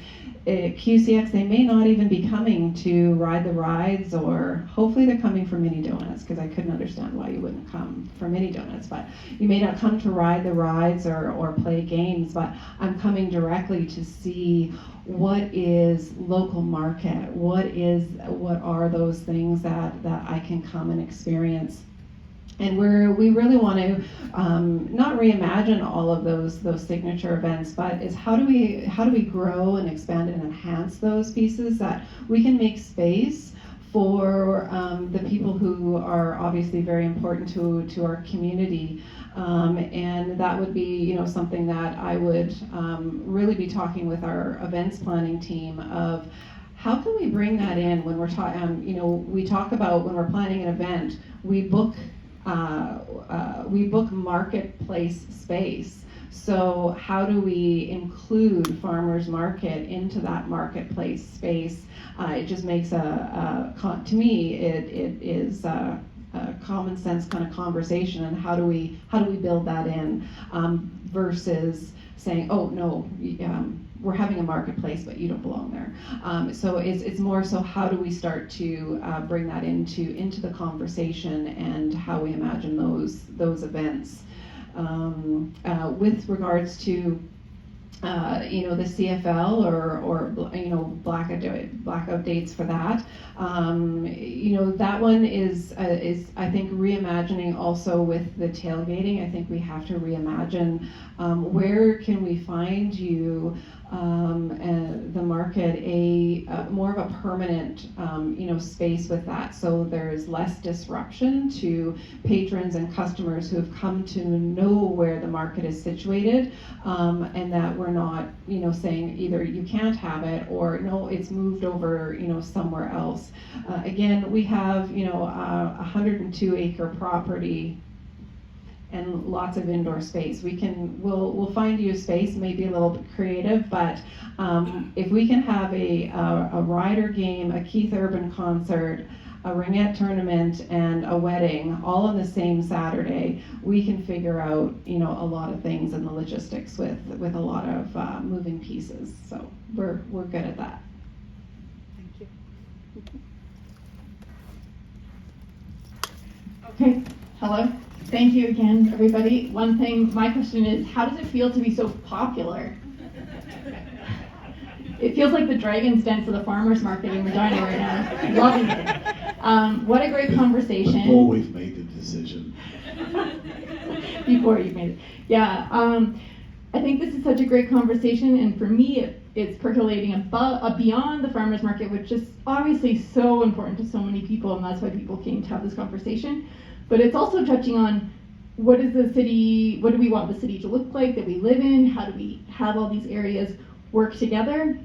QCX, they may not even be coming to ride the rides, or hopefully they're coming for mini donuts, because I couldn't understand why you wouldn't come for mini donuts, but you may not come to ride the rides or play games, but I'm coming directly to see what is local market, what are those things that I can come and experience. And we really want to not reimagine all of those signature events, but is how do we grow and expand and enhance those pieces that we can make space for the people who are obviously very important to our community, and that would be something that I would really be talking with our events planning team of. How can we bring that in when we're talking? We talk about when we're planning an event, we book marketplace space. So how do we include farmers market into that marketplace space? It just makes to me it is a common sense kind of conversation, and how do we build that in versus saying, oh no, we're having a marketplace, but you don't belong there. So it's more so how do we start to bring that into the conversation and how we imagine those events. With regards to the CFL or blackout dates for that. That one is I think reimagining also with the tailgating. I think we have to reimagine where can we find you the market a more of a permanent space with that, so there's less disruption to patrons and customers who have come to know where the market is situated, and that we're not saying either you can't have it or no, it's moved over somewhere else. Again, we have 102 acre property and lots of indoor space. We'll find you a space, maybe a little bit creative, but if we can have a rider game, a Keith Urban concert, a ringette tournament, and a wedding all on the same Saturday, we can figure out a lot of things in the logistics with a lot of moving pieces. So we're good at that. Thank you. Okay, hello. Thank you again, everybody. One thing, my question is, how does it feel to be so popular? It feels like the Dragon's Den for the farmers market in Regina right now. Loving it. What a great conversation. Before we've made the decision. Before you've made it. Yeah. I think this is such a great conversation, and for me, it's percolating beyond the farmers market, which is obviously so important to so many people, and that's why people came to have this conversation. But it's also touching on what do we want the city to look like that we live in? How do we have all these areas work together?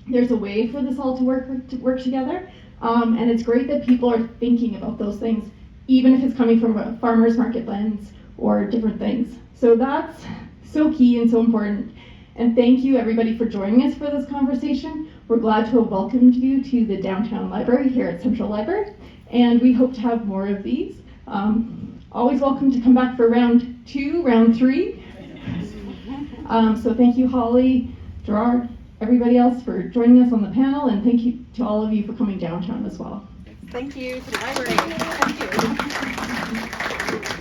There's a way for this all to work together, and it's great that people are thinking about those things, even if it's coming from a farmers market lens or different things. So that's so key and so important. And thank you everybody for joining us for this conversation. We're glad to have welcomed you to the downtown library here at Central Library, and we hope to have more of these. Always welcome to come back for round 2, round 3. So thank you, Holly, Gerard, everybody else for joining us on the panel, and thank you to all of you for coming downtown as well. Thank you to the library. Thank you.